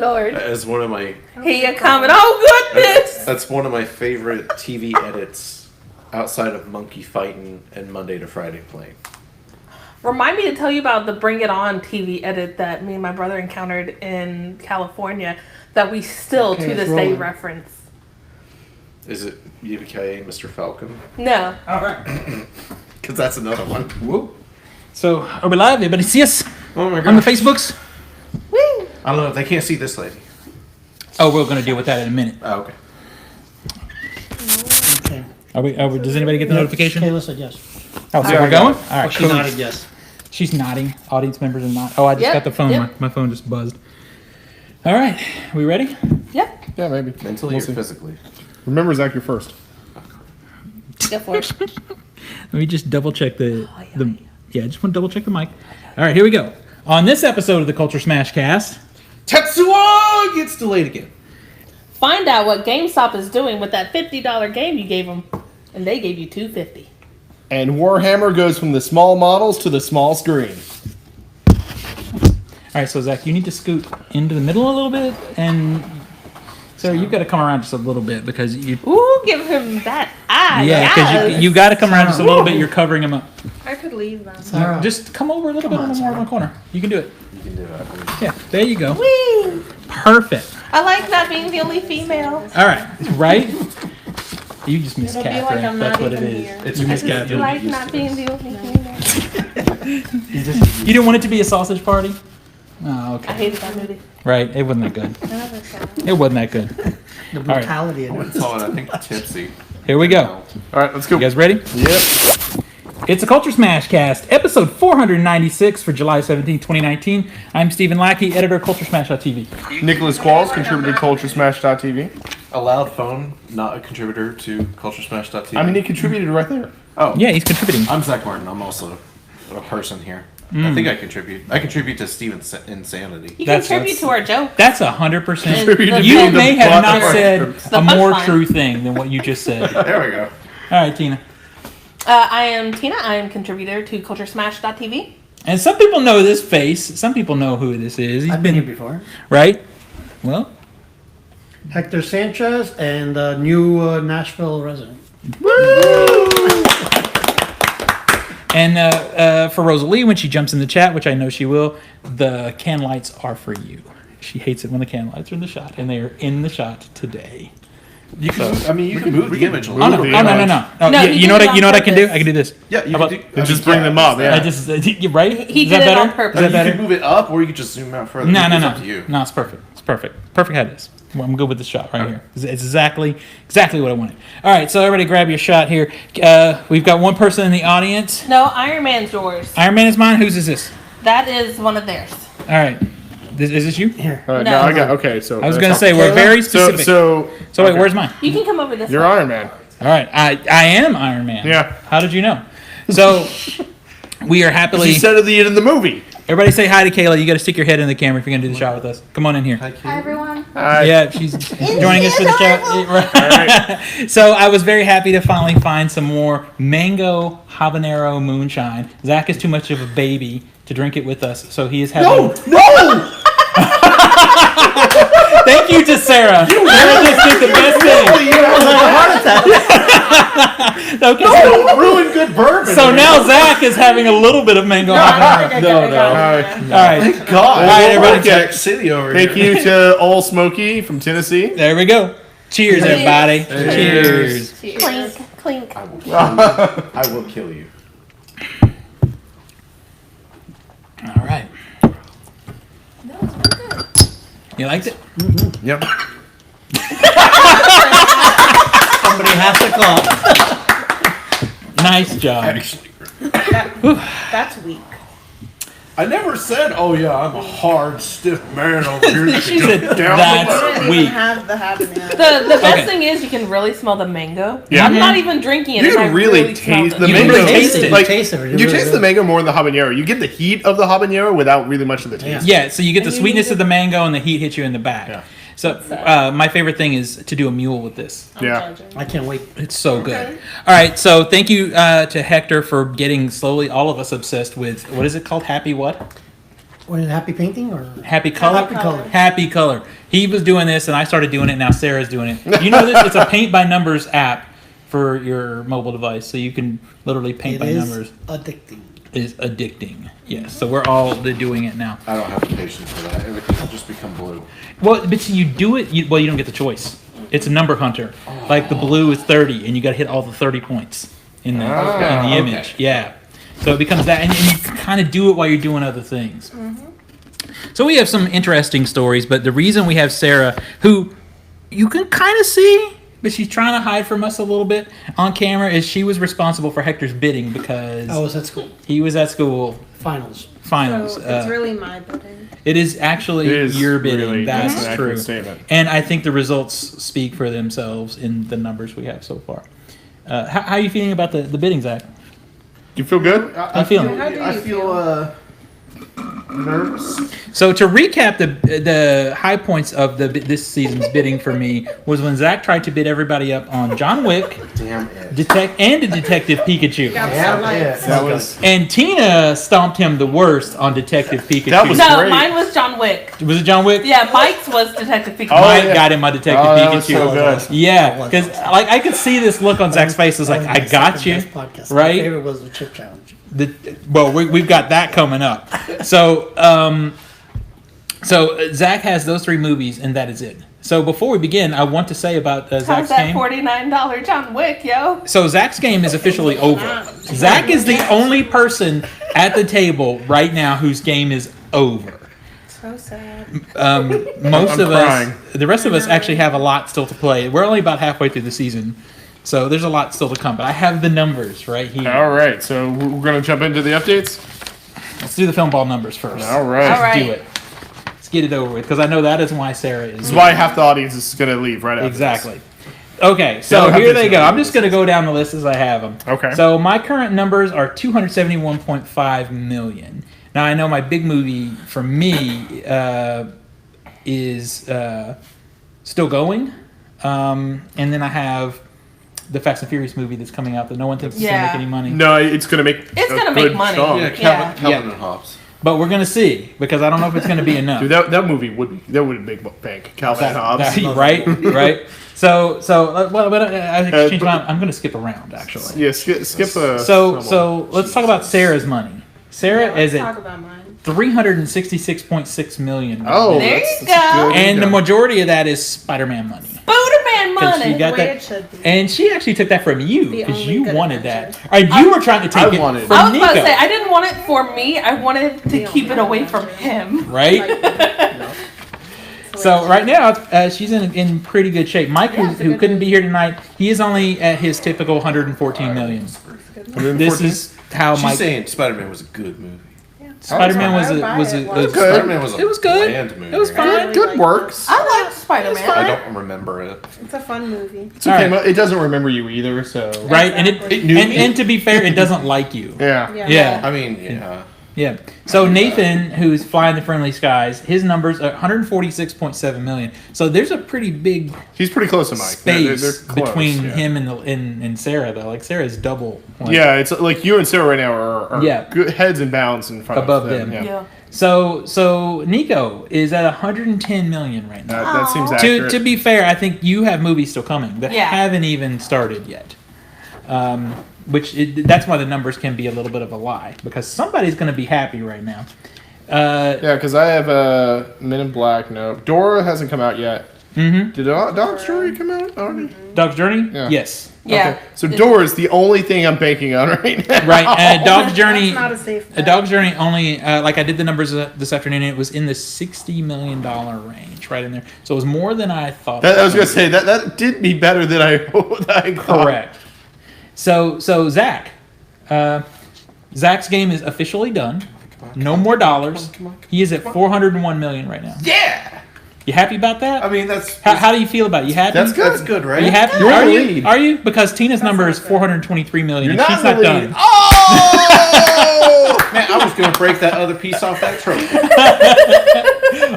Lord. As one of my... Here you coming. Oh, goodness. That's one of my favorite TV edits outside of Monkey Fighting and Monday to Friday playing. Remind me to tell you about the Bring It On TV edit that me and my brother encountered in California that we still, to this day, reference. Is it UBK, Mr. Falcon? No. All right. Because that's another one. Whoa. So, are we live? Everybody see us Oh my god. on the Facebooks? Woo. I don't know. They can't see this lady. Oh, we're going to deal with that in a minute. Oh, okay. Okay. Are we, does anybody get the notification? Kayla said yes. Oh, so we're going? All right, She cool. nodded yes. She's nodding. Audience members are not. Oh, I just Yep, got the phone. yep. My phone just buzzed. All right. We ready? Yep. Yeah, maybe. Mentally We'll or see. physically? Remember, Zach, you're first. Go for it. Let me just double check the yeah, I just want to double check the mic. All right, here we go. On this episode of the Culture Smash Cast, Tetsuo gets delayed again. Find out what GameStop is doing with that $50 game you gave them, and they gave you $250. And Warhammer goes from the small models to the small screen. all right. So Zach, you need to scoot into the middle a little bit, and Sarah, you've got to come around just a little bit because you. Ooh, give him that eye. Yeah, because you got to come around just a little bit. You're covering him up. I could leave them. Just come over a little bit on the corner. You can do it. You can do it. Yeah, there you go. Whee! Perfect. I like not being the only female. All right, right? You just miss It'll be like Catherine. I'm That's not what it even is. here. It's You miss I just Catherine. like not being the only female. You didn't want it to be a sausage party? Oh, I okay. hated that movie. Right, it wasn't that good. I never saw it. It wasn't that good. The right. brutality I in wouldn't it. call it, I think, tipsy. Here we go. All right, let's go. You guys ready? Yep. It's a Culture Smash Cast, episode 496 for July 17, 2019. I'm Stephen Lackey, editor of Culturesmash.tv. Nicholas Qualls, contributor to Culturesmash.tv. A loud phone, not a contributor to Culturesmash.tv. I mean, he contributed right there. Oh, Yeah, he's contributing. I'm Zach Martin. I'm also a person here. I think I contribute. I contribute to Steven's insanity. You That's- contribute to our joke. That's 100%. Contribute to You being the may have butt not of our said jokes. a more punchline. true thing than what you just said. There we go. All right, Tina. I am Tina. I am contributor to Culturesmash.tv. And some people know this face. Some people know who this is. He's I've been here before. right. Well, Hector Sanchez and new Nashville resident. and for Rosalie, when she jumps in the chat, which I know she will, the can lights are for you. She hates it when the can lights are in the shot, and they are in the shot today. You can. I mean, you can move the image a Oh little. no! Oh no! No! No! Oh, No, yeah, he you know did it what? You know on what I can do? purpose. I can do this. Yeah, you How can about- do. Just bring them up, yeah. I just right. He Is did that it better? on purpose. Is that better? You can move it up, or you can just zoom out further. No, no, It's no. up to you. No, it's perfect. It's perfect. Perfect how it is. Well, I'm good with this shot right here. It's exactly what I wanted. All right, so everybody grab your shot here. We've got one person in the audience. No, Iron Man's yours. Iron Man is mine. Whose is this? That is one of theirs. All right. Is this you? Here. All right, No. now I got, okay, so. I was going to say, we're Kayla? very So, specific. so. So wait, okay. where's mine? You can come over this You're way. Iron Man. All right, I am Iron Man. Yeah. How did you know? So we are happily. She said at the end of the movie. Everybody say hi to Kayla. You got to stick your head in the camera if you're going to do the shot with us. Come on in here. Hi, Kate. Hi, everyone. Yeah, she's joining us for the show. Right. So I was very happy to finally find some more mango habanero moonshine. Zach is too much of a baby to drink it with us, so he is having. No! Thank you to Sarah. Sarah just did the best thing. I was having a heart attack. Okay, Don't ruin good bourbon. so now Zach is having a little bit of mango habanero. All right. All right, Thank God. All right, everybody. Jack City over here. Thank you to Old Smoky from Tennessee. there we go. Cheers, everybody. Cheers. Clink, clink. I will kill you. All right. You liked it? Yep. Somebody has to call. Nice job. Actually, That's weak. I never said, "Oh yeah, I'm a hard, stiff man over here." that She can said, go down "That's the weak." Have the habanero. The best Okay. thing is you can really smell the mango. Yeah. I'm not even drinking it. You and can I really smell taste it. the You can mango. really taste it. Like, Taste it. It you really taste is. the mango more than the habanero. You get the heat of the habanero without really much of the taste. Yeah, so you get the And you sweetness need of the mango and the heat hits you in the back. Yeah. So my favorite thing is to do a mule with this. Yeah. I can't wait. It's so good. All right, so thank you to Hector for getting slowly all of us obsessed with, what is it called? Happy what? What is it, happy painting or Happy color? Happy color. Happy color. he was doing this, and I started doing it. And now Sarah's doing it. You know this? It's a paint by numbers app for your mobile device, so you can literally paint by numbers. Addicting. Is addicting. Yes. So we're all doing it now. I don't have the patience for that. Everything will just become blue. Well, but you do it. You don't get the choice. It's a number hunter. Like the blue is 30, and you got to hit all the 30 points in the image. Okay. Yeah. So it becomes that, and you kind of do it while you're doing other things. So we have some interesting stories, but the reason we have Sarah, who you can kind of see, but she's trying to hide from us a little bit on camera, is she was responsible for Hector's bidding because I was at school. he was at school Finals. finals. So it's really my bidding. It is actually It is your bidding. really- That's an true. accurate statement. And I think the results speak for themselves in the numbers we have so far. How are you feeling about the bidding, Zach? Do you feel good? I'm feeling. How do you I feel nervous. So to recap, the high points of this season's bidding for me was when Zach tried to bid everybody up on John Wick, Damn it. Detective Pikachu. Damn it. That was And Tina stomped him the worst on Detective Pikachu. That was- No, great. mine was John Wick. Was it John Wick? Yeah, Mike's was Detective Pikachu. Oh, Mike yeah. got him my Detective Oh, that Pikachu. was so good. Yeah, because like I could see this look on Zach's face. It was like, I got you, Podcast. My right? favorite was the chip challenge. We've got that coming up. So Zach has those 3 movies, and that is it. So before we begin, I want to say about How's Zach's that game. $49 John Wick, yo? So Zach's game is officially over. Zach is the only person at the table right now whose game is over. So sad. Most I'm of crying. us, the rest of us, actually have a lot still to play. We're only about halfway through the season, so there's a lot still to come. But I have the numbers right here. all right. So we're gonna jump into the updates. Let's do the film ball numbers first. All right. All right. Do it. Let's get it over with, because I know that is why Sarah is. This is why half the audience is gonna leave right after Exactly. Okay, Yeah, so I'll have here this they go. one. I'm just going to go down the list as I have them. Okay. So my current numbers are 271.5 million. Now I know my big movie for me is still going, and then I have the Fast and Furious movie that's coming out that no one thinks is going to Yeah. make any money. No, it's gonna make. It's a gonna make good money. chunk. Yeah, Yeah. Calvin and Hobbes. But we're going to see, because I don't know if it's going to be enough. Dude, that movie would make bank. Calvin and Hobbes. right. So I changed my mind. I'm going to skip around actually. Yeah, skip the. So let's talk about Sarah's money. Sarah Let's is talk at about mine. 366.6 million. Oh, There that's- you that's go. good. And the majority of that is Spider-Man money. Spider-Man 'Cause she money. got The way that, it should be. and she actually took that from you The because only you good wanted that. adventure. Or you were trying to take I it wanted it. from I was Nico, about to say, I didn't want it for me. I wanted to The keep it only away from him. right? Like, So right now she's in pretty good shape. Mike, Yeah, it's a who good couldn't movie. be here tonight, he is only at his typical 114 million. This is how She's Mike. saying Spider-Man was a good movie. Spider-Man I was would a buy was it. a Well, was- good. Spider-Man was a It was good. bland movie. It was fine. Good like works. I like Spider-Man. I don't remember it. It's a fun movie. It's okay. All right. It doesn't remember you either, so. Right, and Exactly. It knew me. and to be fair, it doesn't like you. Yeah. Yeah. I mean, yeah. Yeah. So Nathan, who's flying the friendly skies, his numbers are 146.7 million. So there's a pretty big He's pretty close to Mike. space They're close, between yeah. him and Sarah, though. Like Sarah's double. Like, Yeah, it's like you and Sarah right now are Yeah. good heads and bounds in front Above of them. them. Yeah. Yeah. So Nico is at 110 million right now. That seems Aw. accurate. To be fair, I think you have movies still coming that Yeah. haven't even started yet. That's why the numbers can be a little bit of a lie, because somebody's going to be happy right now. Yeah, because I have Men in Black. No, Dora hasn't come out yet. Mm-hmm. Did Dog's Story come out already? Dog's Journey? Yeah. Yes. Yeah. Okay. So Dora is the only thing I'm banking on right now. Right. Dog's Journey. That's not a safe A bet. Dog's Journey only, like I did the numbers this afternoon, and it was in the $60 million range, right in there. So it was more than I thought. I was gonna say that did be better than I thought. Correct. So Zach, Zach's game is officially done. No more dollars. He is at 401 million right now. Yeah. You happy about that? I mean, that's How do you feel about it? You happy? That's good. that's good, Are you right? happy? You're in Are the you? lead. Are you? Because Tina's number is not good. 423 million, You're and not she's in the not lead. done. Oh! Man, I was gonna break that other piece off that trophy.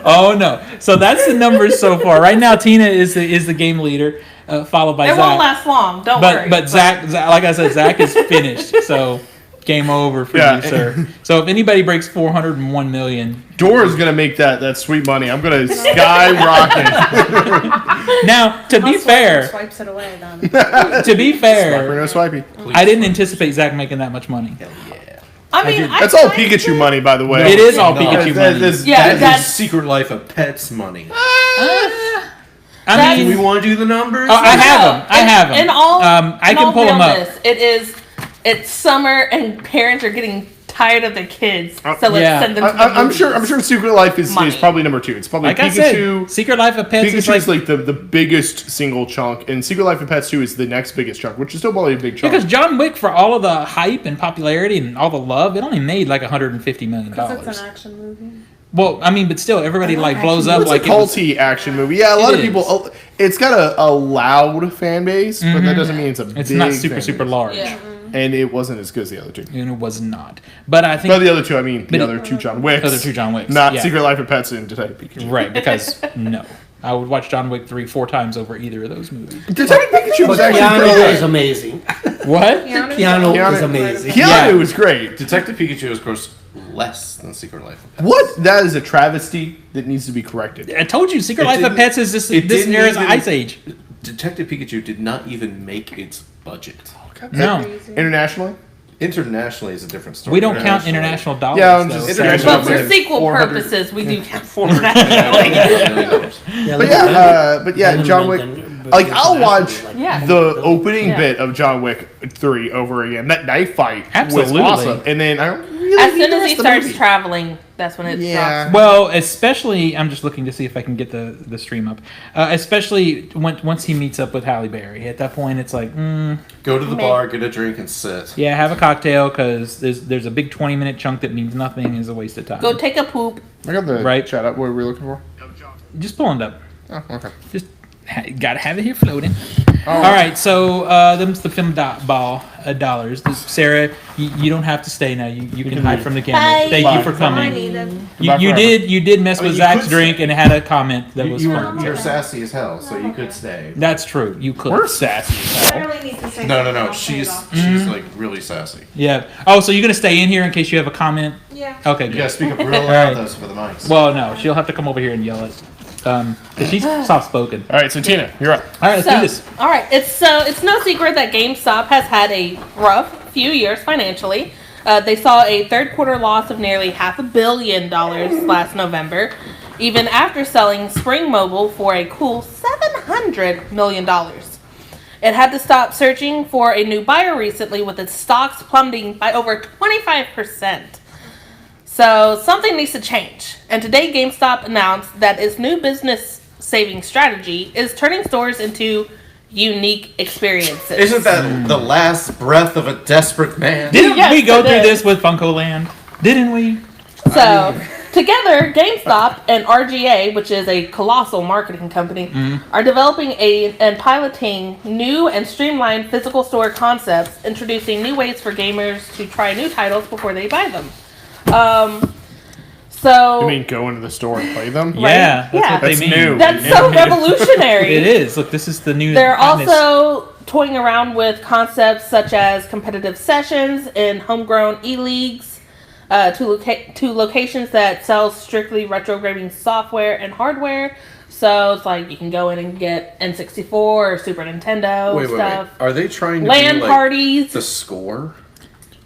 Oh no! So that's the numbers so far. Right now, Tina is the game leader, followed by It Zach. won't last long. Don't worry. But Zach, like I said, Zach is finished. So game over for Yeah. you, sir. So if anybody breaks 401 million, Dora's gonna make that sweet money. I'm gonna skyrocket. now to be I'll swipe fair, and swipes it away then. to be Swiper, fair, no swipey. I didn't anticipate Zach making that much money. Hell yeah. I mean, That's all Pikachu money, by the way. It is all No, Pikachu that- money. that's- Yeah, That that's is Secret Life of Pets money. I Do we mean, want to do the numbers? I have them. I have them. In all, I in can all pull them up. realness, it's summer and parents are getting tired of their kids, so let's Yeah. send them to the I'm sure. I'm movies. sure Secret Life is Money. probably number 2. It's probably Like I Pikachu. said, Secret Life of Pets Pikachu is is like like the biggest single chunk, and Secret Life of Pets 2 is the next biggest chunk, which is still probably a big chunk. because John Wick, for all of the hype and popularity and all the love, it only made like $150 million. Because it's an action movie. Well, I mean, but still, everybody like blows up It's like a it was- culty action movie. Yeah, a lot It of people. is. It's got a loud fan base, but that doesn't mean it's a big. It's not super fan base. large, Yeah. And it wasn't as good as the other two. and it was not. But I think By the other two, I mean the But other two John Wicks. other two John Wicks, Not yeah. Secret Life of Pets and Detective Pikachu. right, because no, I would watch John Wick 3-4 times over either of those movies. Detective Pikachu was But actually Keanu great. is amazing. What? Keanu is amazing. Keanu Yeah. was great. Detective Pikachu is, of course, less than Secret Life of Pets. What? That is a travesty that needs to be corrected. I told you, Secret It Life of didn't- Pets is this it this didn't era's even- Ice Age. Detective Pikachu did not even make its budget. No, Internationally? Internationally is a different story. we don't count international dollars. Yeah, I'm though. just- But for Like sequel 400 purposes, we do count Yeah, But yeah, John Wick. Like, I'll watch Yeah. the opening Yeah. bit of John Wick 3 over again. That knife fight Absolutely. was awesome. And then I don't really As need soon the as rest he of the starts movie. traveling, that's when it Yeah. drops. Well, especially, I'm just looking to see if I can get the stream up. Especially once he meets up with Halle Berry. At that point, it's like, Go to the bar, get a drink, and sit. yeah, have a cocktail because there's a big 20-minute chunk that means nothing is a waste of time. Go take a poop. I got the Right. chat up. What were we looking for? Just pulling it up. Oh, okay. Just gotta have it here floating. All right, so them's the film ball dollars. Sarah, you don't have to stay now. You can hide from the camera. Bye. Thank you for I coming. needed. You Goodbye forever. did mess I mean, with you Zach's could drink and it had a comment that was fun. You're sassy as hell, so you could stay. That's true. You could. We're sassy as hell. Literally need to say No, something, I'll she's turn it off. like really sassy. Yeah. Oh, so you're gonna stay in here in case you have a comment? Yeah. Okay, You good. gotta speak up real Alright. loud though for the mics. Well, no, she'll have to come over here and yell it. 'Cause she's soft spoken. All right, so Tina, you're up. All right, let's do this. All right, it's no secret that GameStop has had a rough few years financially. They saw a third quarter loss of nearly $500 million last November, even after selling Spring Mobile for a cool $700 million. It had to stop searching for a new buyer recently, with its stocks plummeting by over 25%. So something needs to change. And today GameStop announced that its new business saving strategy is turning stores into unique experiences. Isn't that the last breath of a desperate man? Didn't Yes, we go it through is. this with Funko Land? Didn't we? So, together, GameStop and RGA, which is a colossal marketing company, are developing and piloting new and streamlined physical store concepts, introducing new ways for gamers to try new titles before they buy them. So You mean go into the store and play them? Yeah, that's Yeah. what they That's mean. new. that's so revolutionary. It is. Look, this is the new. They're hotness. also toying around with concepts such as competitive sessions in homegrown e-leagues, to locations that sell strictly retro gaming software and hardware. So it's like you can go in and get N64 or Super Nintendo Wait. stuff. Are they trying to LAN be like parties. the score?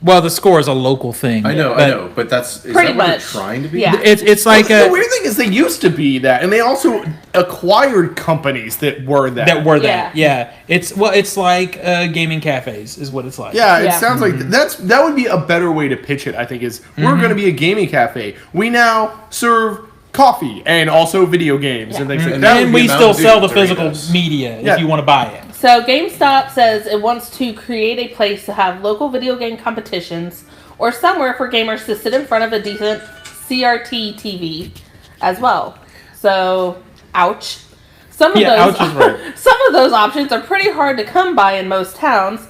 Well, the score is a local thing. I know, but is Pretty that what they're much. trying to be? Yeah. It's like The weird thing is they used to be that, and they also acquired companies that were that. that were that. Yeah. It's like gaming cafes is what it's like. Yeah, it Yeah. sounds like that would be a better way to pitch it. I think is we're going to be a gaming cafe. We now serve coffee and also video games and things like And that. And would we be still Mountain sell Dew the physical Doritos. media Yeah. if you want to buy it. So GameStop says it wants to create a place to have local video game competitions or somewhere for gamers to sit in front of a decent CRT TV as well. So, ouch. Some of Yeah, those ouch is right. some of those options are pretty hard to come by in most towns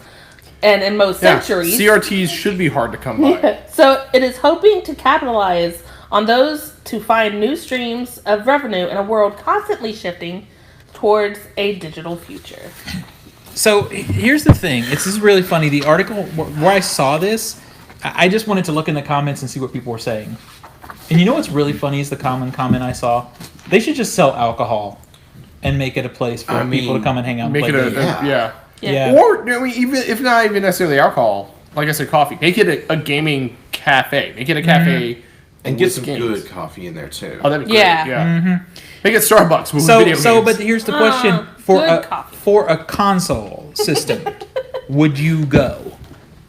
and in most Yeah, centuries. CRTs should be hard to come by. So it is hoping to capitalize on those to find new streams of revenue in a world constantly shifting towards a digital future. So here's the thing. This is really funny. The article where I saw this, I just wanted to look in the comments and see what people were saying. And you know what's really funny is the common comment I saw. They should just sell alcohol and make it a place for people to come and hang out and Make play it games. Yeah. Or I mean, even if not even necessarily alcohol, like I said, coffee. Make it a gaming cafe. Make it a cafe And get with some games. good coffee in there too. Oh, that'd be great. Yeah. Yeah. Make it Starbucks with video games. But here's the question: good coffee. for a console system, would you go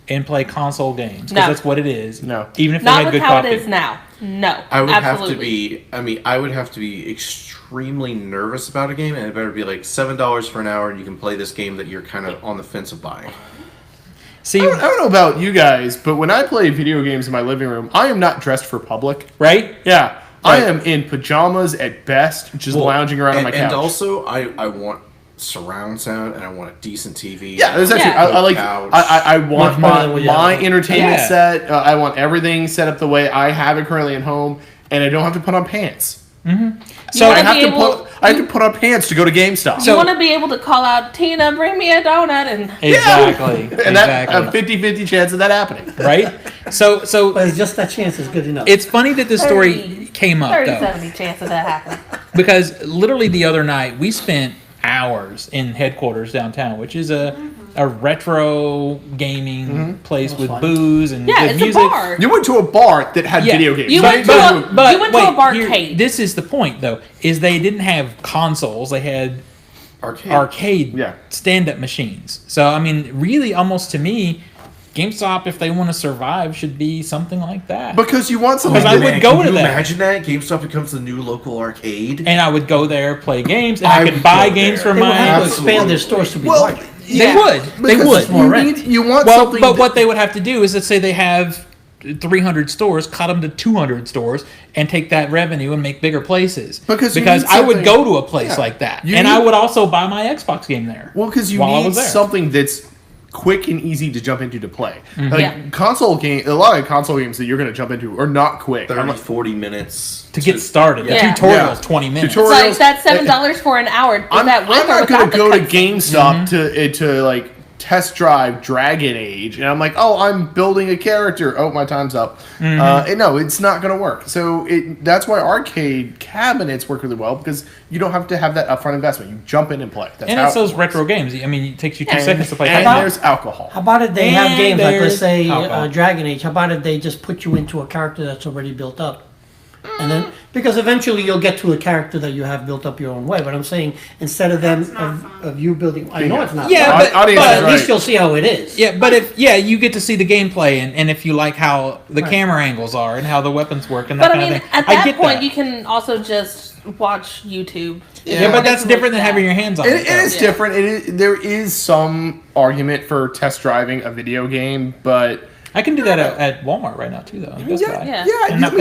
and play console games? Because No. that's what it is. No. Even if they Not had with good how coffee. it is now. No. I would absolutely. have to be. I mean, I would have to be extremely nervous about a game, and it better be like $7 for an hour, and you can play this game that you're kind of on the fence of buying. See, I don't know about you guys, but when I play video games in my living room, I am not dressed for public. right? Yeah. I Right. am in pajamas at best, just lounging around on my couch. And also, I want surround sound, and I want a decent TV. Yeah, there's actually Yeah. I like Couch. I want Much better than what you my have. entertainment Yeah. set. I want everything set up the way I have it currently at home, and I don't have to put on pants. So wanna I have be to able- put on pants to go to GameStop. You want to be able to call out, Tina, bring me a donut, and exactly, and that exactly, a 50-50 chance of that happening. right? So But it's just that chance is good enough. it's funny that this story came up 30, though, 70 chance of that happening. because literally the other night we spent hours in headquarters downtown, which is a retro gaming place with fun. booze and Yeah, good it's music. a bar. You went to a bar that had Yeah. video games. You right? went to a- you went to a barcade. This is the point, though, is they didn't have consoles; they had arcade Yeah. stand-up machines. So, I mean, really, almost to me, GameStop, if they want to survive, should be something like that. because you want something. Because I that- would go Can to you that. imagine that GameStop becomes the new local arcade? And I would go there, play games, and I I could would buy go games there. for they would have to my. expand their stores to be Well, larger. They would. They because would. more rent. You want Well, something. but what they would have to do is, let's say they have 300 stores, cut them to 200 stores, and take that revenue and make bigger places. Because you need I would something- go to a place yeah. like that, You and need- I would also buy my Xbox game there. Well, because you while I need was there. something that's quick and easy to jump into to play. Like Yeah. console game, a lot of console games that you're going to jump into are not quick. 30, 40 minutes to get started. The Yeah. tutorial's Yeah. 20 minutes. Tutorial- It's like that's $7 for an hour. With I'm, that with I'm or not going without to the go to cutscene. GameStop to like test drive Dragon Age, and I'm like, oh, I'm building a character. Oh, my time's up. And no, it's not going to work. So that's why arcade cabinets work really well, because you don't have to have that upfront investment. You jump in and play. That's And how it's it those works. retro games. I mean, it takes you 2 And, seconds to play. and How about- there's alcohol. How about if they have And games like, there's let's say, alcohol. Dragon Age? How about if they just put you into a character that's already built up? And then, because eventually you'll get to a character that you have built up your own way. But I'm saying, instead of them, of you building, I know it's not. Yeah, fun, but- Audience but is at right. least you'll see how it is. Yeah, but if you get to see the gameplay and if you like how the camera angles are and how the weapons work and that But I kind mean, of thing, at I that get point, that. you can also just watch YouTube. Yeah, but that's different than having your hands on it. It is Yeah. different. There is some argument for test driving a video game, but I can do that at Walmart right now too, though. Best Buy. Yeah. yeah, And not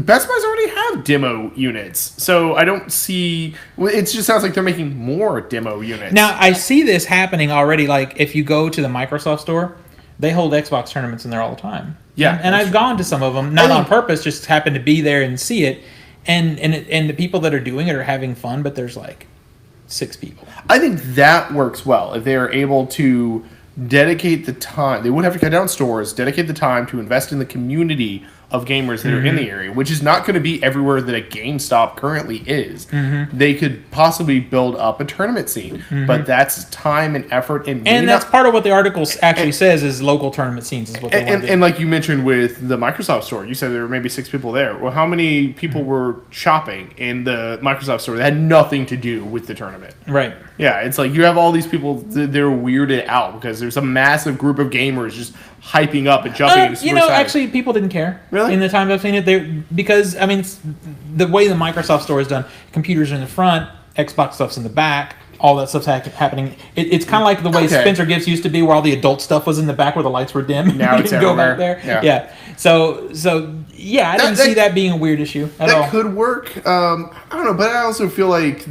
Best Buys already have demo units, so I don't see. Well, it just sounds like they're making more demo units. Now I see this happening already. Like if you go to the Microsoft store, they hold Xbox tournaments in there all the time. Yeah. and I've gone to some of them, not I on think- purpose, just happen to be there and see it. And the people that are doing it are having fun, but there's like 6 people. I think that works well if they are able to dedicate the time. They wouldn't have to cut down stores. Dedicate the time to invest in the community of gamers that are in the area, which is not going to be everywhere that a GameStop currently is. They could possibly build up a tournament scene, but that's time and effort, and maybe And that's not- part of what the article actually says is local tournament scenes is what they want to do. and like you mentioned with the Microsoft store, you said there were maybe 6 people there. Well, how many people were shopping in the Microsoft store that had nothing to do with the tournament? Right. Yeah, it's like you have all these people, they're weirded out because there's a massive group of gamers just hyping up and jumping. and super You know, excited. actually, people didn't care. Really? In the times I've seen it, because I mean, it's, the way the Microsoft store is done, computers are in the front, Xbox stuff's in the back, all that stuff's happening. It's kind of like the way Okay. Spencer Gifts used to be, where all the adult stuff was in the back, where the lights were dim. Now You it's can go back everywhere. there. Yeah. So yeah, I didn't that- see that being a weird issue at all. that could work. I don't know, but I also feel like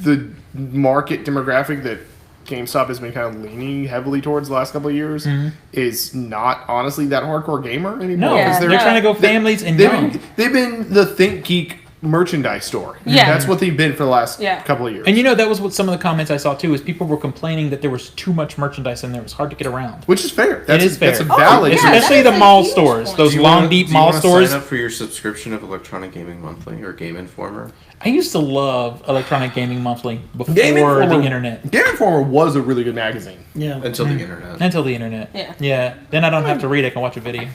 the market demographic that GameStop has been kind of leaning heavily towards the last couple of years is not honestly that hardcore gamer anymore. No, 'cause Yeah, they're no. trying to go families and They've young. been the Think Geek merchandise store. Yeah. That's what they've been for the last Yeah. couple of years. And that was what some of the comments I saw too, is people were complaining that there was too much merchandise in there. It was hard to get around. Which is fair. That's is fair. That's a valid. yeah, Especially that the is a mall huge stores, point. those long, deep mall stores. Sign up for your subscription of Electronic Gaming Monthly or Game Informer? I used to love Electronic Gaming Monthly before Game the Informer- internet. Game Informer was a really good magazine. Yeah. Until the internet. Until the internet. Yeah. Yeah. Then I don't have to read. I can watch a video.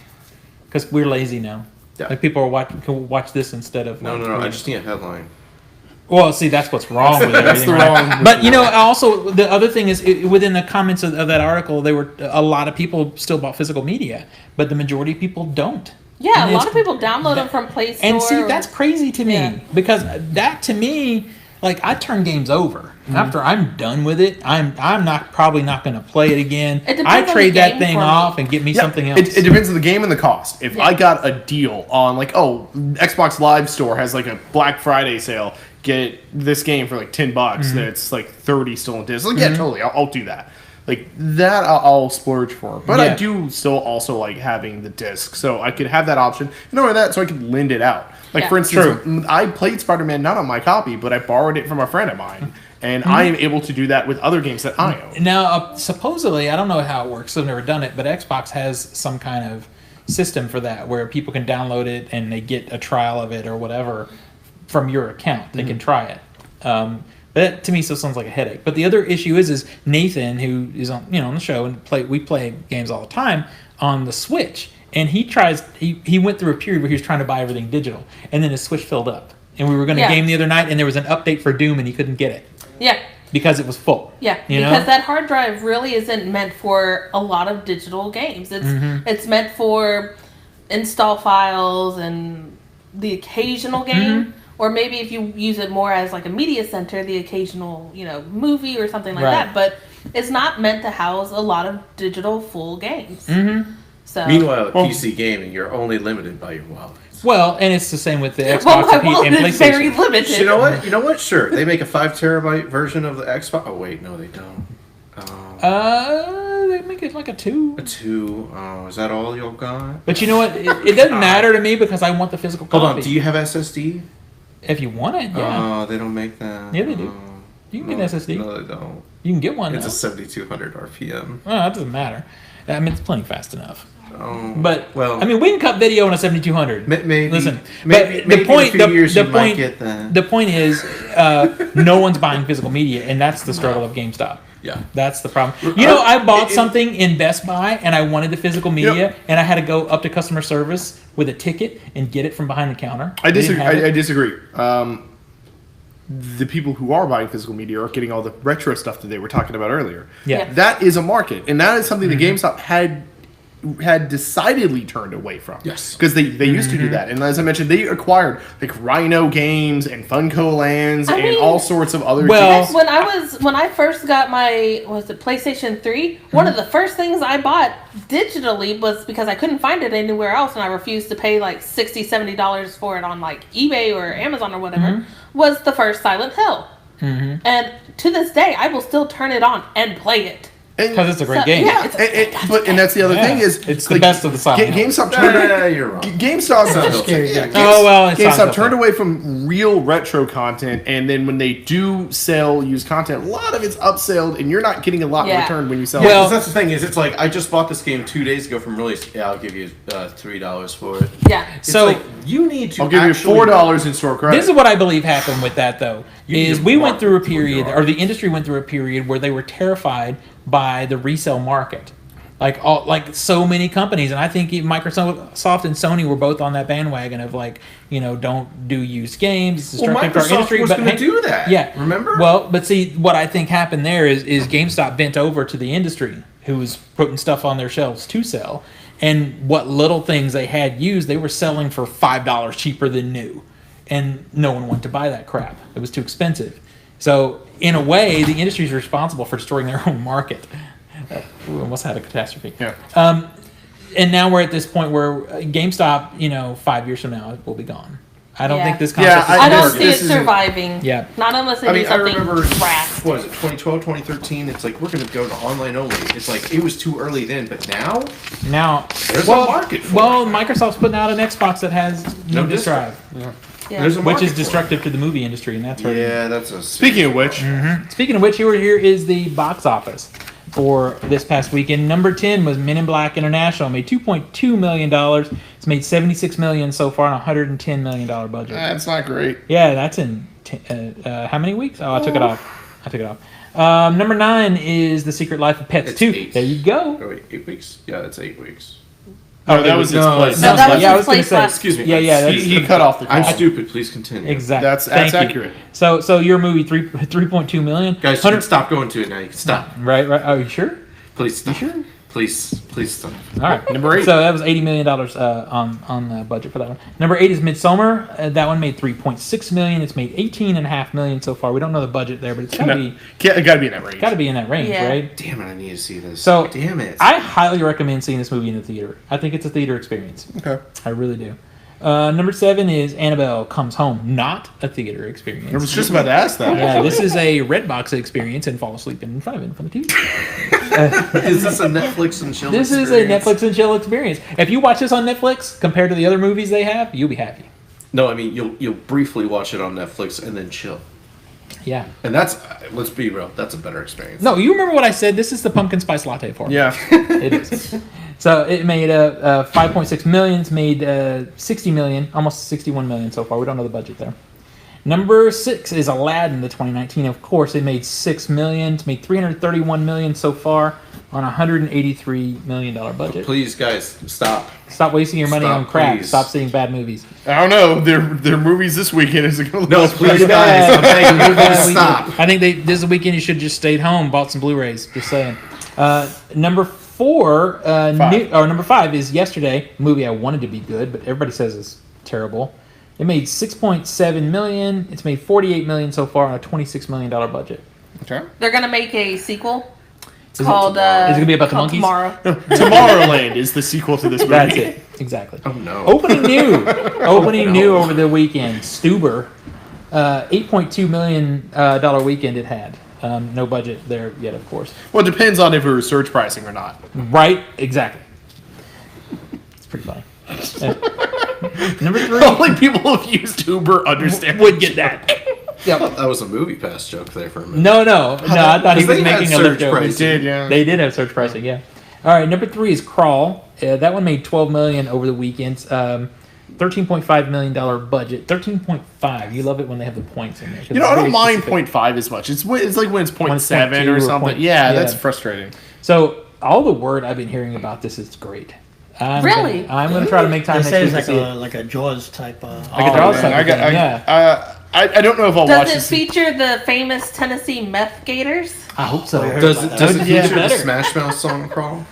Because we're lazy now. Yeah. Like people can watch this instead of. No, like, I reading. just need a headline. Well, see, that's what's wrong with That's everything. the right? wrong- But also the other thing is within the comments of that article, there were a lot of people still bought physical media, but the majority of people don't. Yeah, And a lot it's- of people download them from Play Store. And see, that's crazy to me Yeah. because that to me, like I turn games over after I'm done with it. I'm probably not going to play it again. It depends I on the trade that game thing for me. off and get me something else. It depends on the game and the cost. If Yeah. I got a deal on like, Xbox Live Store has like a Black Friday sale, get this game for like $10 that's like 30 still in disc. Like, yeah, totally, I'll do that. Like that, I'll splurge for. But I Yeah. do still also like having the disc, so I could have that option. Not only that, so I could lend it out. Like Yeah. for instance, I played Spider-Man not on my copy, but I borrowed it from a friend of mine, and I am able to do that with other games that I own. Now, supposedly, I don't know how it works. I've never done it, but Xbox has some kind of system for that where people can download it and they get a trial of it or whatever from your account. They can try it. That to me still sounds like a headache. But the other issue is Nathan, who is on the show and we play games all the time on the Switch, and he went through a period where he was trying to buy everything digital, and then his Switch filled up, and we were going to Yeah. game the other night, and there was an update for Doom, and he couldn't get it Yeah. because it was full. Yeah, You know? because that hard drive really isn't meant for a lot of digital games. It's meant for install files and the occasional game, or maybe if you use it more as like a media center, the occasional movie or something like Right. that. But it's not meant to house a lot of digital full games. So Meanwhile, at PC gaming, you're only limited by your wallet. Well, and it's the same with the Xbox well, my and wallet PlayStation. is very limited. You know what? You know what? Sure, they make a 5 terabyte version of the Xbox. Oh wait, no, they don't. They make it like a 2. A 2. Oh, is that all y'all got? But you know what? It doesn't matter to me because I want the physical copy. Hold on. Do you have SSD? If you want it, yeah. Oh, they don't make that. Yeah, they do. Oh, You can get no, SSD. No, they don't. You can get one It's now. a 7200 RPM. Oh, that doesn't matter. I mean, it's playing fast enough. Oh, But well, I mean, we can cut video on a 7200. maybe. Listen, maybe, but maybe the point, in a few years the you might point, get that. the point is, no one's buying physical media, and that's the struggle of GameStop. Yeah. That's the problem. You know, I bought it- something in Best Buy, and I wanted the physical media, and I had to go up to customer service with a ticket and get it from behind the counter. I They didn't disagree. have it. I disagree. The people who are buying physical media are getting all the retro stuff that they were talking about earlier. Yeah. That is a market, and that is something that GameStop had decidedly turned away from. Yes. Because they used to do that. And as I mentioned, they acquired like Rhino Games and Funko Lands I and mean- all sorts of other Well- games. When I first got my PlayStation 3, one of the first things I bought digitally was because I couldn't find it anywhere else, and I refused to pay like $60-$70 for it on like eBay or Amazon or whatever, was the first Silent Hill. And to this day, I will still turn it on and play it. Because it's a great So, game. yeah, it's And that's the other Yeah. thing is It's the best of the Silent Hill. GameStop turned You're wrong. GameStop scary game. Oh, well, it's GameStop Silent turned Hill. away from real retro content, and then when they do sell used content, a lot of it's upsold, and you're not getting a lot in Yeah. return when you sell Well- it. That's the thing is, it's like I just bought this game 2 days ago from release. Yeah, I'll give you $3 for it. Yeah. It's So- like, you need to. I'll give you actually- $4 in store credit. This is what I believe happened with that, though. You Is need we to went through a market to where you period, are. or the industry went through a period where they were terrified by the resale market, like so many companies, and I think even Microsoft and Sony were both on that bandwagon of like, don't do used games. It's Well, destructive to our Microsoft industry. was but going to hey- do that. Yeah, Remember? Well, but see, what I think happened there is GameStop bent over to the industry, who was putting stuff on their shelves to sell, and what little things they had used, they were selling for $5 cheaper than new, and no one wanted to buy that crap. It was too expensive. So, in a way, the industry is responsible for destroying their own market. We almost had a catastrophe. Yeah. And now we're at this point where GameStop, 5 years from now, will be gone. I don't Yeah. think this Yeah, concept I is don't gonna see work. it This isn't- surviving. Yeah. Not unless they I do mean, I something remember, fast. what was it, 2012, 2013? It's like, we're going to go to online only. It's like, it was too early then, but now, Now, there's a market for well, it. Microsoft's putting out an Xbox that has no disk drive. Yeah. There's a which market is for it. destructive to the movie industry, and that's hurting. Yeah, that's a. Speaking of which, Speaking of which, here is the box office for this past weekend. Number 10 was Men in Black International. Made $2.2 million. It's made $76 million so far on a $110 million budget. that's not great. Yeah, that's in how many weeks? Oh, I took it off. Number 9 is The Secret Life of Pets It's 2. 8. There you go. Oh, wait, 8 weeks? Yeah, that's 8 weeks. Oh, that was its place. No, that was yeah, I his was gonna place say. last- Excuse me. Yeah, that's, He cut off the I'm call. stupid. Please continue. exactly. That's Thank you. accurate. So your movie 3.2 million. Guys, you can stop going to it now. You can stop. Right. Oh, you sure? Please stop. You sure? Please stop. All right. Number 8. So that was $80 million on the budget for that one. Number 8 is Midsommar. That one made $3.6 million. It's made $18.5 million so far. We don't know the budget there, but it's gotta be It got to be in that range. in that range, Yeah. right? Damn it! I need to see this. So damn it. I highly recommend seeing this movie in the theater. I think it's a theater experience. Okay. I really do. Number 7 is Annabelle Comes Home. Not a theater experience. I was just about to ask that. Yeah, this is a Redbox experience and fall asleep in front of it in front of the TV. Is this a Netflix and chill? This is a Netflix and chill experience. If you watch this on Netflix compared to the other movies they have, you'll be happy. No, I mean you'll briefly watch it on Netflix and then chill. Yeah. And that's let's be real. That's a better experience. No, you remember what I said? This is the pumpkin spice latte for me. Yeah. It is. So it made 5.6 million. It's made 60 million, almost 61 million so far. We don't know the budget there. Number 6 is Aladdin, the 2019. Of course, it made 6 million. It's made 331 million so far on a $183 million budget. Please, guys, stop. Stop wasting your money Stop, on crap. please. Stop seeing bad movies. I don't know. Their movies this weekend is going to No, please, guys. I'm begging you, please stop. I think this weekend you should just stayed home, bought some Blu-rays. Just saying. Number 4, number 5 is Yesterday, a movie I wanted to be good, but everybody says it's terrible. It made 6.7 million. It's made 48 million so far on a $26 million budget. Okay. They're gonna make a sequel. It's Is it- called. Is it gonna be about the called monkeys? Tomorrow. Tomorrowland is the sequel to this movie. That's it. Exactly. Oh no. Opening new. Opening no. new over the weekend. Stuber. $8.2 million weekend it had. No budget there yet, of course. Well, it depends on if it was surge pricing or not. Right? Exactly. It's pretty funny. Number 3 Only people who've used Uber understand. would get that. Yep. That was a movie pass joke there for a minute. No. I thought he was They had making a surge lift joke. pricing. It did, yeah. They did have surge pricing, yeah. All right, number 3 is Crawl. That one made $12 million over the weekend. $13.5 million budget. 13.5. You love it when they have the points in there. 'cause You know, it's I don't very mind specific. 0.5 as much. It's like when it's When it's 0.7 0.2 or or something. point- Yeah, yeah. that's frustrating. So all the word I've been hearing about this is great. Really? I'm gonna try to make time They next say week it's to like see it. like a Jaws type. Like a Jaws type of thing, yeah. I don't know if I'll watch Does it this. feature the famous Tennessee meth gators? I hope so. I heard Does about it that. does it Yeah, feature the better. Smash Mouth song Crawl?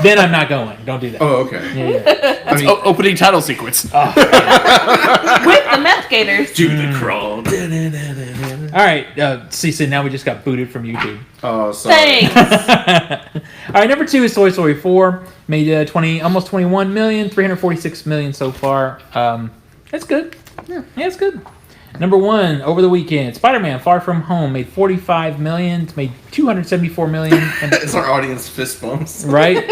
Then I'm not going. Don't do that. Oh, okay. Yeah. I mean, Opening title sequence. With the meth gators. do the crawl. All right. See, now we just got booted from YouTube. Oh, sorry. Thanks. All right, number 2 is Toy Story 4. Made almost 21 million, 346 million so far. That's good. Yeah, it's good. Number 1 over the weekend, Spider-Man: Far From Home made 45 million. It's made 274 million. It's our audience fist bumps. Right?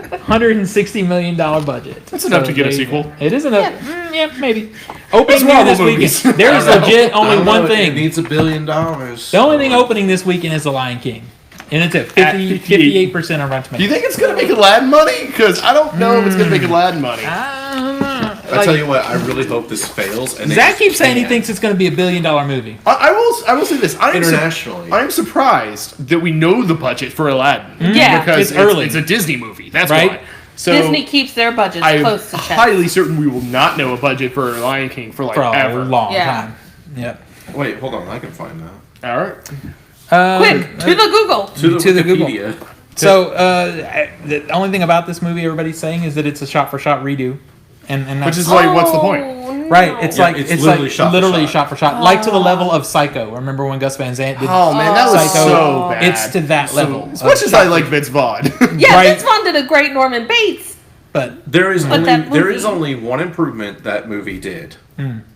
$160 million budget. That's enough to get a there you sequel. go. It is enough. Yeah, maybe. Opening Marvel this movies. weekend. There is legit I only don't one know, It thing. needs $1 billion. The only thing opening this weekend is The Lion King. And it's at 58% on Rotten Do you Tomatoes. think it's going to make Aladdin money? Because I don't know if it's going to make Aladdin money. I tell you what, I really hope this fails. And they Zach just keeps saying he can't. thinks it's going to be $1 billion movie. I will say this. Internationally. I'm surprised that we know the budget for Aladdin. Yeah. Because It's early. It's a Disney movie. That's Right? why. So Disney keeps their budgets I'm close to chest. highly certain we will not know a budget for Lion King for like For a ever. long Yeah. time. Yep. Wait, hold on. I can find that. All right. Quick, to the Google. To the Google. Wikipedia. So the only thing about this movie everybody's saying is that it's a shot-for-shot redo. And Which that's, is like, what's the point? Oh, right, it's Yeah, like it's it's literally like shot for literally shot. shot for shot, like to the level of Psycho. Remember when Gus Van Sant did Oh man, that was Psycho? so bad. It's to that level. As much as I like Vince Vaughn. Yeah, Right. Vince Vaughn did a great Norman Bates. But There is But that there movie- is only one improvement that movie did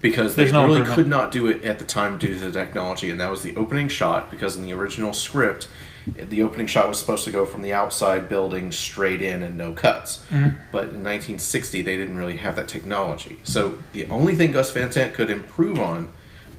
because they There's no really improvement. could not do it at the time due to the technology, and that was the opening shot. Because in the original script, The opening shot was supposed to go from the outside building straight in and no cuts. But in 1960, they didn't really have that technology. So the only thing Gus Van Sant could improve on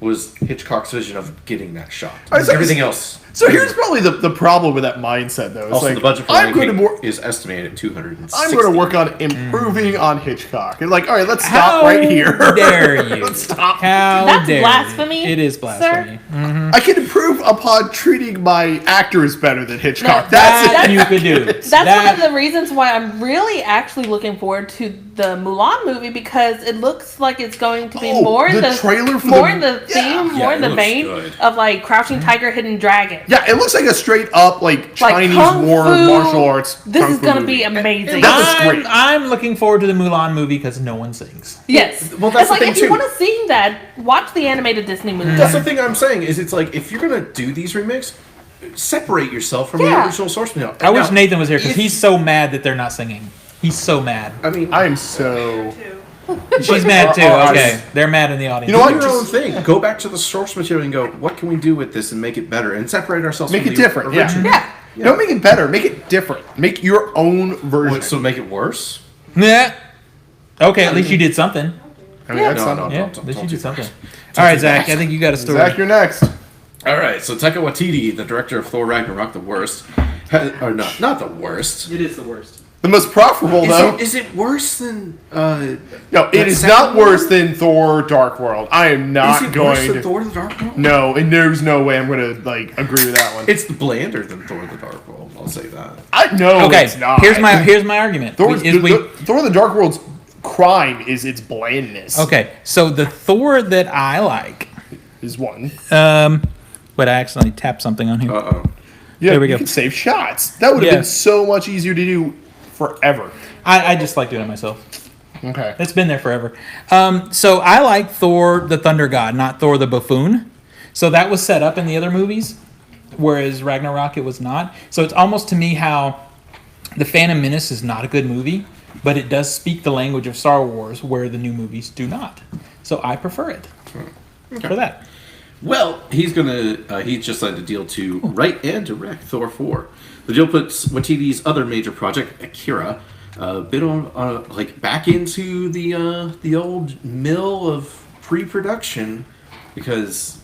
was Hitchcock's vision of getting that shot. Everything else. So here's probably the problem with that mindset, though. It's Also, like, the budget for I'm going to is estimated at $260. I'm going to work on improving on Hitchcock. And like, all right, let's stop right here. How dare you? Let's stop. How That's dare blasphemy, You. It is blasphemy. I can improve upon treating my actors better than Hitchcock. No, That's That it. you could do. That's one of the reasons why I'm really actually looking forward to the Mulan movie, because it looks like it's going to be Oh, more in the the trailer for more the- in the yeah. theme, more Yeah, in it the looks vein good. of like Crouching Tiger, Hidden Dragon. Yeah, it looks like a straight up like Like Chinese kung war fu. martial arts. This kung is fu gonna movie. be amazing. That looks great. I'm looking forward to the Mulan movie because no one sings. Yes. Well, that's it's like the thing, if you too. want to see that, watch the animated Disney movie. That's the thing I'm saying, is it's like, if you're going to do these remakes, separate yourself from the Yeah. original source material. I wish Now, Nathan was here because if- he's so mad that they're not singing. He's so mad. I mean, I am so. She's mad too. Our Okay, eyes. they're mad in the audience. You know do what? your own thing. Go back to the source material and go, what can we do with this and make it better and separate ourselves Make from it the different, yeah. original. Yeah. Don't make it better. Make it different. Make your own version. What, so make it worse? Yeah. Okay, at least you did something. I mean, that's No, something. no. Yeah, Don't at least you do did that. something. All right, Zach. I think you got a story. Zach, you're next. All right, so Taika Waititi, the director of Thor Ragnarok, the worst, or not the worst. It is the worst. The most profitable, though. Is it worse than? No, it that is second not one? worse than Thor: Dark World. I am not Is it going worse to. than Thor: The Dark World? No, and there's no way I'm going to like agree with that one. It's blander than Thor: The Dark World. I'll say that. I know Okay, it's not. here's my argument. Thor's, Is we- Thor: The Dark World's crime is its blandness. okay, so the Thor that I like, is one. but I accidentally tapped something on here. Uh-oh. Yeah, There we you go. can save shots. That would have Yeah. been so much easier to do forever. I just like doing it myself. Okay. It's been there forever. So I like Thor the Thunder God, not Thor the Buffoon. So that was set up in the other movies, whereas Ragnarok it was not. So it's almost to me how The Phantom Menace is not a good movie, but it does speak the language of Star Wars, where the new movies do not. So I prefer it for that. Well, he just signed a deal to write and direct Thor 4. The deal puts Waititi's other major project, Akira, a bit on like back into the old mill of pre-production, because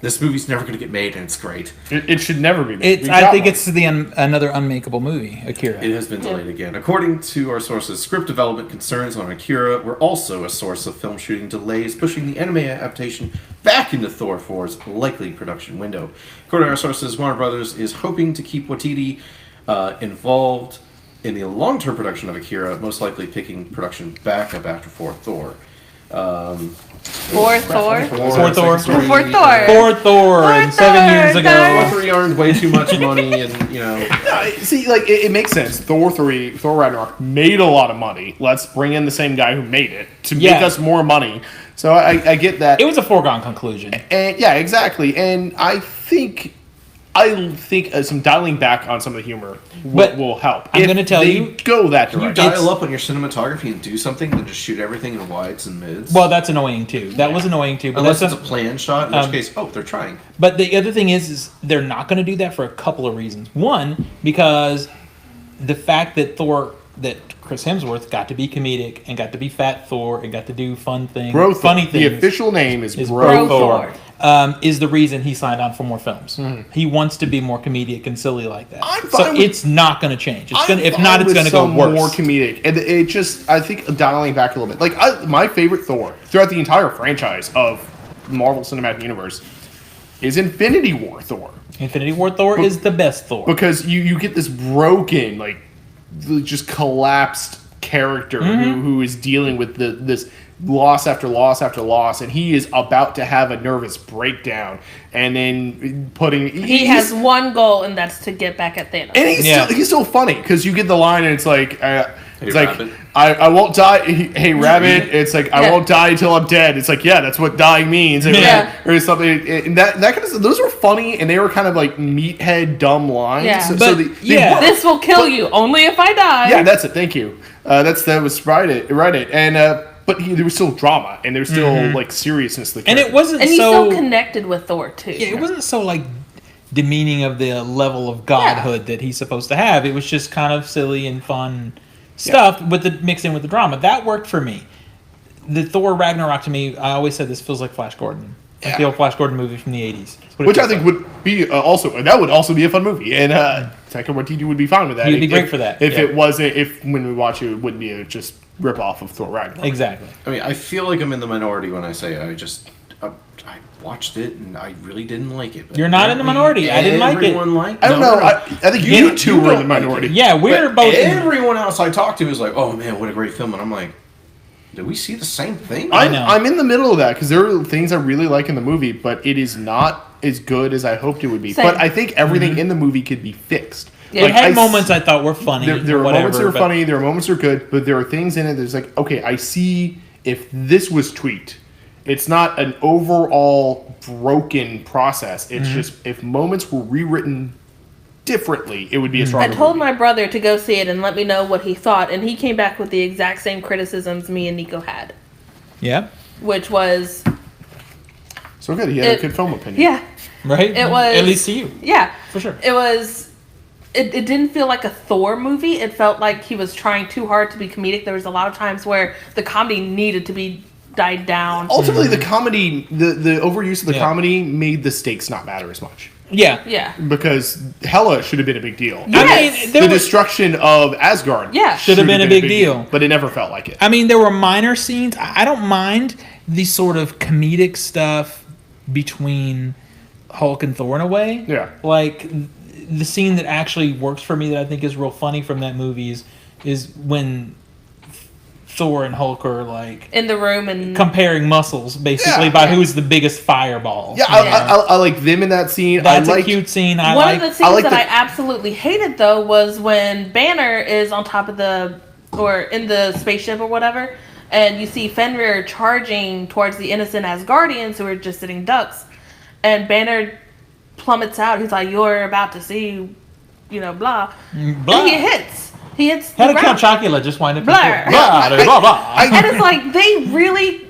this movie's never going to get made, and it's great. It should never be made. It's, I think it's another unmakeable movie, Akira. It has been delayed again. According to our sources, script development concerns on Akira were also a source of film shooting delays, pushing the anime adaptation back into Thor 4's likely production window. According to our sources, Warner Brothers is hoping to keep Waititi involved in the long-term production of Akira, most likely picking production back up after Thor. For Thor. For Thor. For Thor. Thor, and 7 years ago. Thor 3 earned way too much money, and See, like it makes sense. Thor Ragnarok made a lot of money. Let's bring in the same guy who made it to make Yeah. us more money. So I get that. It was a foregone conclusion. And yeah, exactly. And I think some dialing back on some of the humor will help. I'm If gonna tell they you- go that Can you direction. dial up on your cinematography and do something than just shoot everything in wides and mids? Well, that's annoying too. That was annoying too. But unless that's it's a planned shot, in which case, they're trying. But the other thing is they're not going to do that for a couple of reasons. One, because the fact that Chris Hemsworth got to be comedic and got to be Fat Thor and got to do fun things, Bro Thor. funny things. The official name is is Bro Bro Thor. Thor. Is the reason he signed on for more films. He wants to be more comedic and silly like that. I'm So fine with- it's not going to change. It's I'm going to, if fine not, it's with going to go some worse. more comedic, and it just I think dialing back a little bit. Like my favorite Thor throughout the entire franchise of Marvel Cinematic Universe is Infinity War Thor, Infinity War Thor is the best Thor. because you get this broken, like just collapsed character who is dealing with this loss after loss after loss, and he is about to have a nervous breakdown, and then He has one goal, and that's to get back at Thanos. and Yeah. he's still funny because you get the line and it's like Rabbit. I won't die. Hey Rabbit, it's like I Yeah. won't die until I'm dead. It's like, yeah, that's what dying means. Yeah. Or something, and that kind of stuff. Those were funny, and they were kind of like meathead dumb lines. Yeah. So But, they yeah. work. This will kill you only if I die. Yeah, that's it. Thank you. That was right. And but there was still drama, and there was still like seriousness. To the And character. it wasn't And he's so so connected with Thor too. Yeah, it wasn't so like demeaning of the level of godhood that he's supposed to have. It was just kind of silly and fun stuff with the mixed in with the drama. That worked for me. The Thor Ragnarok to me, I always said this feels like Flash Gordon. Like the old Flash Gordon movie from the 80s. Which I think would be that would also be a fun movie, and Taika Waititi would be fine with that. He'd be great for that. If it wasn't, when we watch it, it wouldn't be a just rip off of Thor Ragnarok. Exactly. I mean, I feel like I'm in the minority when I say I watched it and I really didn't like it. But You're not in the minority. I didn't like it. Everyone liked. I don't know. I think you two were in the minority. Yeah, we're But both. everyone else I talked to was like, "Oh man, what a great film!" And I'm like, "Did we see the same thing?" I know. I'm in the middle of that because there are things I really like in the movie, but it is not as good as I hoped it would be. Same. But I think everything in the movie could be fixed. Yeah, It had moments I thought were funny. There are whatever, moments that are but- funny. There are moments that are good, but there are things in it that's like, okay, I see if this was tweaked. It's not an overall broken process. It's just if moments were rewritten differently, it would be a I stronger told movie. my brother to go see it and let me know what he thought, and he came back with the exact same criticisms me and Nico had, Yeah. which was, So good. He had a good film opinion. yeah, Right? It was- At least to you. yeah, For sure. it was. It didn't feel like a Thor movie. It felt like he was trying too hard to be comedic. There was a lot of times where the comedy needed to be died down. Ultimately, the comedy, the overuse of the Yeah. comedy made the stakes not matter as much. Yeah. Yeah, Because Hela should have been a big deal. I Yes. mean, there The was, destruction of Asgard Yeah. Should have been a big deal. But it never felt like it. I mean, there were minor scenes. I don't mind the sort of comedic stuff between Hulk and Thor in a way. Yeah. Like, the scene that actually works for me that I think is real funny from that movie is when Thor and Hulk are, like, in the room and comparing muscles, basically, Yeah. by who's the biggest fireball. Yeah, I like them in that scene. That's I like a cute scene. I one like. of the scenes like that the- I absolutely hated though was when Banner is on top of or in the spaceship or whatever, and you see Fenrir charging towards the innocent Asgardians who are just sitting ducks, and Banner plummets out. He's like, "You're about to see, blah," Blah. and he hits. He hits. How the did Count ground. Chocula just wind up? Blur. Blah, blah, blah, blah. And it's like they really.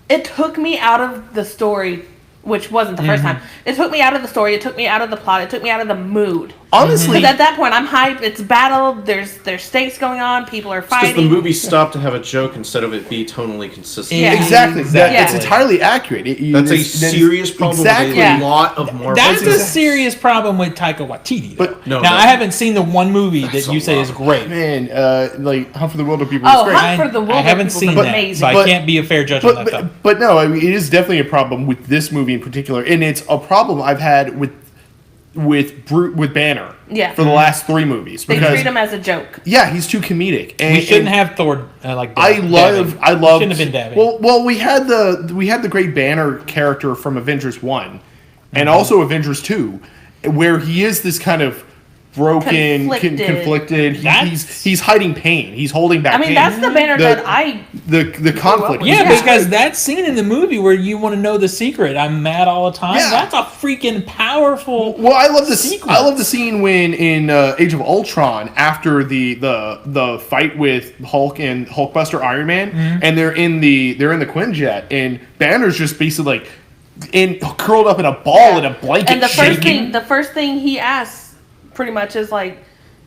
It took me out of the story, which wasn't the first time. It took me out of the story. It took me out of the plot. It took me out of the mood. honestly. Because at that point, I'm hyped. It's battle. There's stakes going on. People are Because fighting. the movie stopped to have a joke instead of it be tonally consistent. Yeah. Exactly. That, Yeah. It's entirely accurate. That's a serious problem Exactly. with Yeah. a lot of Marvel. That's a movies. serious problem with Taika Waititi. Though. But- No, now that- I haven't seen the one movie that That's you a say lot. is great. Man, like Hunt for the Wilder People Oh, is great. Hunt for the Wilder I haven't People seen was that, amazing. so I But- can't be a fair judge on that film. But no, I mean it is definitely a problem with this movie in particular, and it's a problem I've had with Banner. Yeah. For the last 3 movies They because treat him as a joke. yeah, he's too comedic. And, We shouldn't and have Thor like. I love. Shouldn't have been dabbing. Well, we had the great Banner character from Avengers 1, Mm-hmm. and also Avengers 2, where he is this kind of broken, conflicted. That's- He's hiding pain. He's holding back. I mean, pain. that's the Banner The- that I. the conflict. yeah, Yeah. because that scene in the movie where you want to know the secret, I'm mad all the time. Yeah. That's a freaking powerful. Well, I love this. sequence. I love the scene when in Age of Ultron after the fight with Hulk and Hulkbuster Iron Man, Mm-hmm. and they're in the Quinjet, and Banner's just basically like curled up in a ball in a blanket, And the shaking. first thing he asks, pretty much, is like,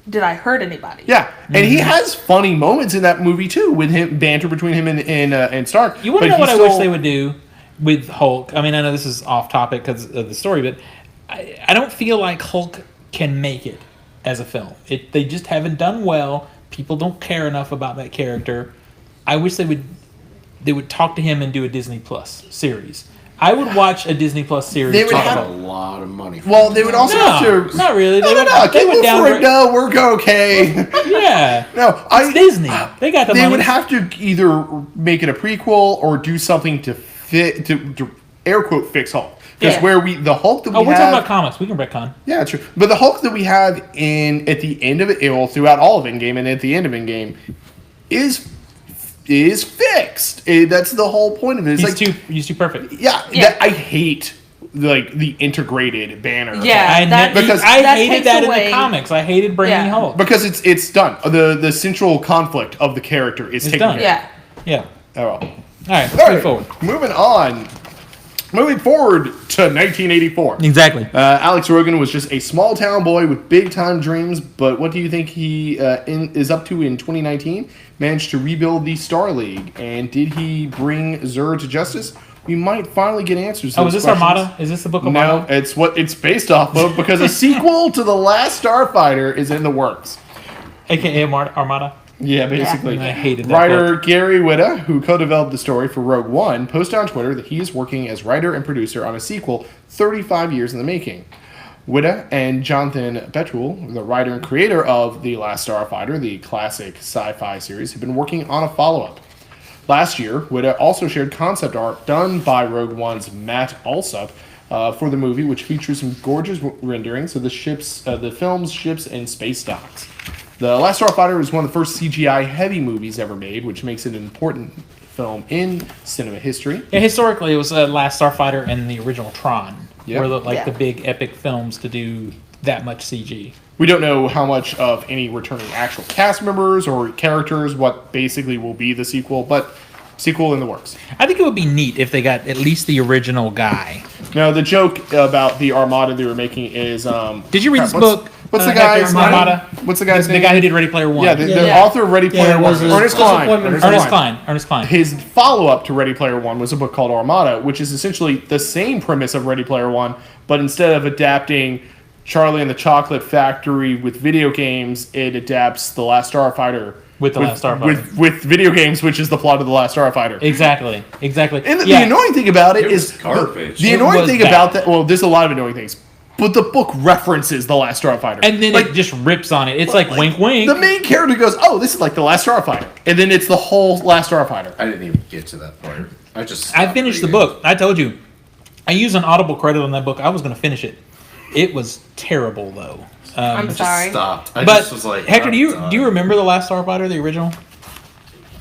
"Did I hurt anybody?" Yeah, and he Mm-hmm. has funny moments in that movie too, with him banter between him and Stark. You want to but know what he I wish still- they would do with Hulk? I mean, I know this is off topic because of the story, but I don't feel like Hulk can make it as a film. They just haven't done well. People don't care enough about that character. I wish they would talk to him and do a Disney Plus series. I would watch a Disney Plus series. They would talk Talk have- a about. lot of money. For Well, they would also have No, to. not really. They No, would. no, They keep would it for it. downgrade. No, we're okay. Yeah. No, It's Disney. They got the They money. would have to either make it a prequel or do something to fit to air quote fix Hulk. Because Yeah. where the Hulk that we Oh, we're have, talking about comics. We can retcon. yeah, true. But the Hulk that we have at the end of it, well, throughout all of Endgame and at the end of Endgame, is fixed. That's the whole point of it. It's He's too perfect. yeah. Yeah. I hate like the integrated Banner. Yeah. I, that- because- I that hated takes that in away- the comics. I hated bringing Yeah. Hulk. Because it's done. The central conflict of the character is taken done. care of. Yeah. Yeah. Oh well. All right, let's All move right, forward. moving on. Moving forward to 1984. Exactly. Alex Rogan was just a small town boy with big time dreams, but what do you think he is up to in 2019? Managed to rebuild the Star League, and did he bring Zur to justice? We might finally get answers to Oh, those is this questions. Armada? Is this the book of No, Armada? it's what it's based off of because a sequel to The Last Starfighter is in the works. AKA Armada? Yeah, basically. I hated that Writer Gary Whitta, who co-developed the story for Rogue One, posted on Twitter that he is working as writer and producer on a sequel 35 years in the making. Whitta and Jonathan Betul, the writer and creator of The Last Starfighter, the classic sci-fi series, have been working on a follow-up. Last year, Whitta also shared concept art done by Rogue One's Matt Alsop for the movie, which features some gorgeous renderings of the film's ships and space docks. The Last Starfighter was one of the first CGI-heavy movies ever made, which makes it an important film in cinema history. Yeah, historically, it was Last Starfighter and the original Tron. Yep. Were the Yeah. big epic films to do that much CG. We don't know how much of any returning actual cast members or characters, what basically will be the sequel, but sequel in the works. I think it would be neat if they got at least the original guy. Now, the joke about the Armada they were making is... Did you read this what's- book? What's the Hector guy's Armada? name? What's the guy's The name? guy who did Ready Player One. Yeah, the Yeah. author of Ready Player Yeah, it One. was a Ernest Cline. disappointment. Ernest Klein. His follow-up to Ready Player One was a book called Armada, which is essentially the same premise of Ready Player One, but instead of adapting Charlie and the Chocolate Factory with video games, it adapts The Last Starfighter. With The Last Starfighter. With video games, which is the plot of The Last Starfighter. Exactly. And the Yeah. annoying thing about it It was is... garbage. The It annoying was thing bad. about that... Well, there's a lot of annoying things. But the book references The Last Starfighter. And then Like, it just rips on it. It's like wink, wink. the main character goes, "Oh, this is like The Last Starfighter," and then it's the whole Last Starfighter. I didn't even get to that part. I just. I finished the book. I told you. I used an Audible credit on that book. I was going to finish it. It was terrible, though. I'm Just sorry. stopped. I But just was like, Hector, I'm do you done. remember The Last Starfighter, the original,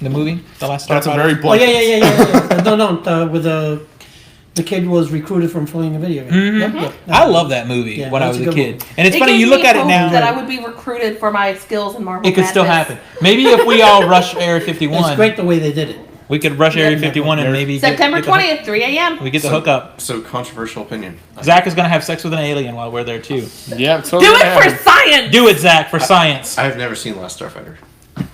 the movie, The Last Starfighter? That's a very Oh blunt. yeah. No. With the kid was recruited from playing a video game. Yep. I love that movie Yeah, when I that's was a a good kid, one. and it's It funny gave you look me at it hope now. that I would be recruited for my skills in Marvel. It could still Madness. happen. Maybe if we all rush Area It's 51, great the way they did it. we could rush Area Yeah, 51 and maybe September get the hook- 20th, 3 a.m. We get the hookup. So controversial opinion. Zach is going to have sex with an alien while we're there too. Yeah, so Do it for science. Do it, Zach, for science. I have never seen Last Starfighter.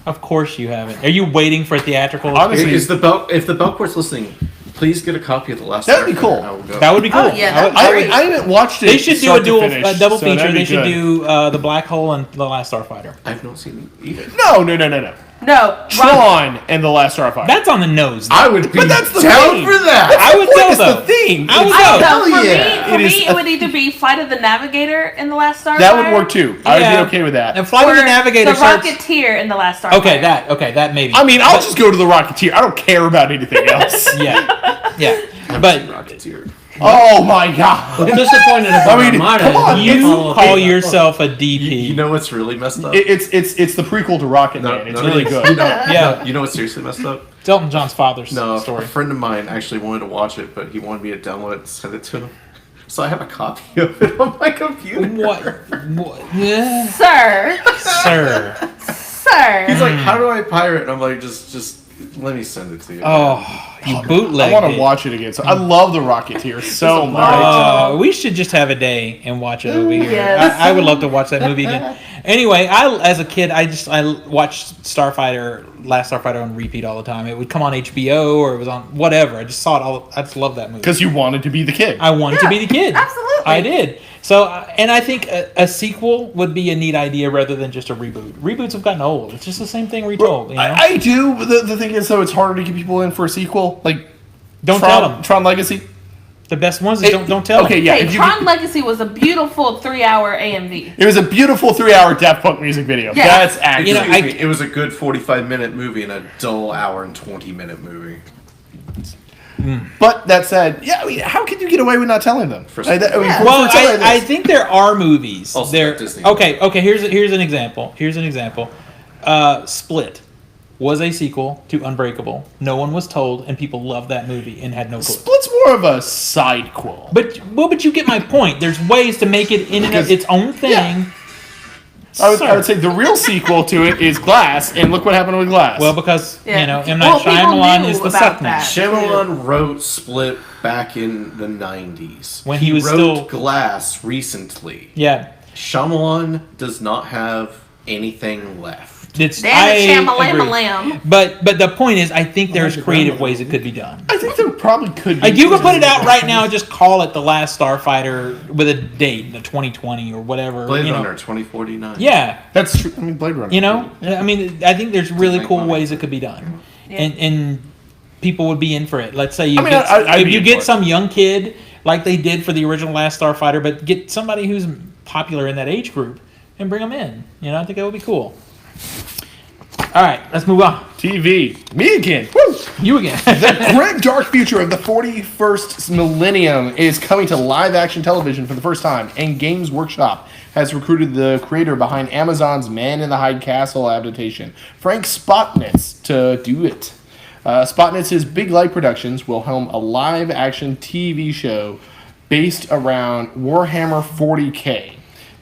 Of course you haven't. Are you waiting for theatrical? Honestly, Is the if the Belcourt's listening, please get a copy of the Last. That'd be Starfighter cool. and I will go. That would be cool. Oh, yeah, that would be I haven't watched it. They should do start a to finish, double so feature. that'd be They should good. do the Black Hole and the Last Starfighter. I've not seen it either. No. No, Ron, Tron and the Last Starfighter. That's on the nose. I would be But that's the down thing. for that. I would What go is though. the thing? I would I don't go. know. For yeah. me, It is it would either be Flight of the Navigator in the Last Starfighter. That would work too. I would Yeah. be okay with that. And Flight of Or the Navigator the starts. Rocketeer in the Last Starfighter. Okay, that maybe. I mean, I'll just go to the Rocketeer. I don't care about anything else. yeah. But Rocketeer. Oh my god. I'm disappointed about I mean, Armada. come on, It you didn't follow call up. yourself a DP. You know what's really messed up? It's the prequel to Rocket Man. It's really good. You know, Yeah. You know what's seriously messed up? Elton John's father's No, story. a friend of mine actually wanted to watch it, but he wanted me to download it and send it to him. So I have a copy of it on my computer. What? Yeah. Sir, Sir. sir. He's like, "How do I pirate?" And I'm like, "Just let me send it to you." Oh, you bootleg. I want to watch it again. So I love the Rocketeer so much. We should just have a day and watch it over here. Yes. I would love to watch that movie again. Anyway, as a kid, I watched Last Starfighter on repeat all the time. It would come on HBO or it was on whatever. I just saw it all. I just love that movie. Because you wanted to be the kid. I wanted to be the kid. absolutely. I did. So, and I think a sequel would be a neat idea rather than just a reboot. Reboots have gotten old. It's just the same thing retold. You know? I do. But the thing is, though, it's harder to get people in for a sequel. Like, Don't Tron, tell them. Tron Legacy. The best ones is don't tell them. Okay, yeah. Hey, if you Tron could- Legacy was a beautiful 3-hour AMV. it was a beautiful 3-hour Daft Punk music video. Yeah. That's accurate. You know, Excuse me, it was a good 45-minute movie and a dull hour and 20-minute movie. But that said, yeah, I mean, how can you get away with not telling them? For- I mean, Yeah. for Well, something like I this. think there are movies. Also There. Disney. Okay. Here's an example. Split was a sequel to Unbreakable. No one was told, and people loved that movie and had no clue. Split's more of a side quel. But you get my point. There's ways to make it in and of Because- its own thing. yeah. I would say the real sequel to it is Glass, and look what happened with Glass. Well, because Yeah. M. Night Well, people Shyamalan knew is the about suckman. that. Shyamalan wrote Split back in the 90s. When he was wrote still- Glass recently. Yeah. Shyamalan does not have anything left. It's, Damn it, I agree. Shamalam. But the point is, I think there's the creative grandmother. ways it could be done. I think there probably could be. Like you could put it out right now and just call it The Last Starfighter with a date, the 2020 or whatever. Blade you know. Runner 2049. Yeah. That's true. I mean, Blade Runner. You know? I mean, I think there's really make cool money. ways it could be done. Yeah. And people would be in for it. Let's say you I mean, get, I'd if be you in get for it. some young kid like they did for the original Last Starfighter, but get somebody who's popular in that age group and bring them in. You know, I think that would be cool. All right, let's move on. TV. Me again. Woo! You again. The grim dark future of the 41st millennium is coming to live action television for the first time, and Games Workshop has recruited the creator behind Amazon's Man in the High Castle adaptation, Frank Spotnitz, to do it. Spotnitz's Big Light Productions will helm a live action TV show based around Warhammer 40K,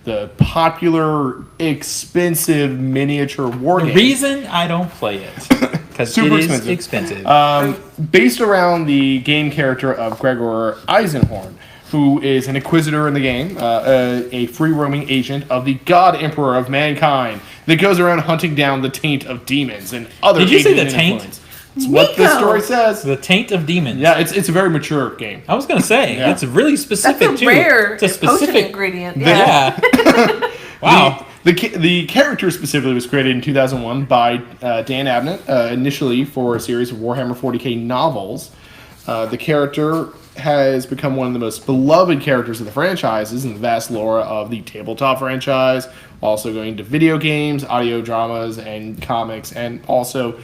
the popular, expensive miniature war The game. reason I don't play it because it Super is expensive. expensive. Based around the game character of Gregor Eisenhorn, who is an inquisitor in the game, a free-roaming agent of the God Emperor of mankind that goes around hunting down the taint of demons and other. Did you say agents the and taint? influence. It's what the Nico! story says. The Taint of Demons. Yeah, it's a very mature game. I was gonna say Yeah. it's really specific That's a too. rare It's a potion specific ingredient. Yeah. Wow. The character specifically was created in 2001 by Dan Abnett, initially for a series of Warhammer 40k novels. The character has become one of the most beloved characters of the franchises in the vast lore of the tabletop franchise, also going to video games, audio dramas, and comics, and also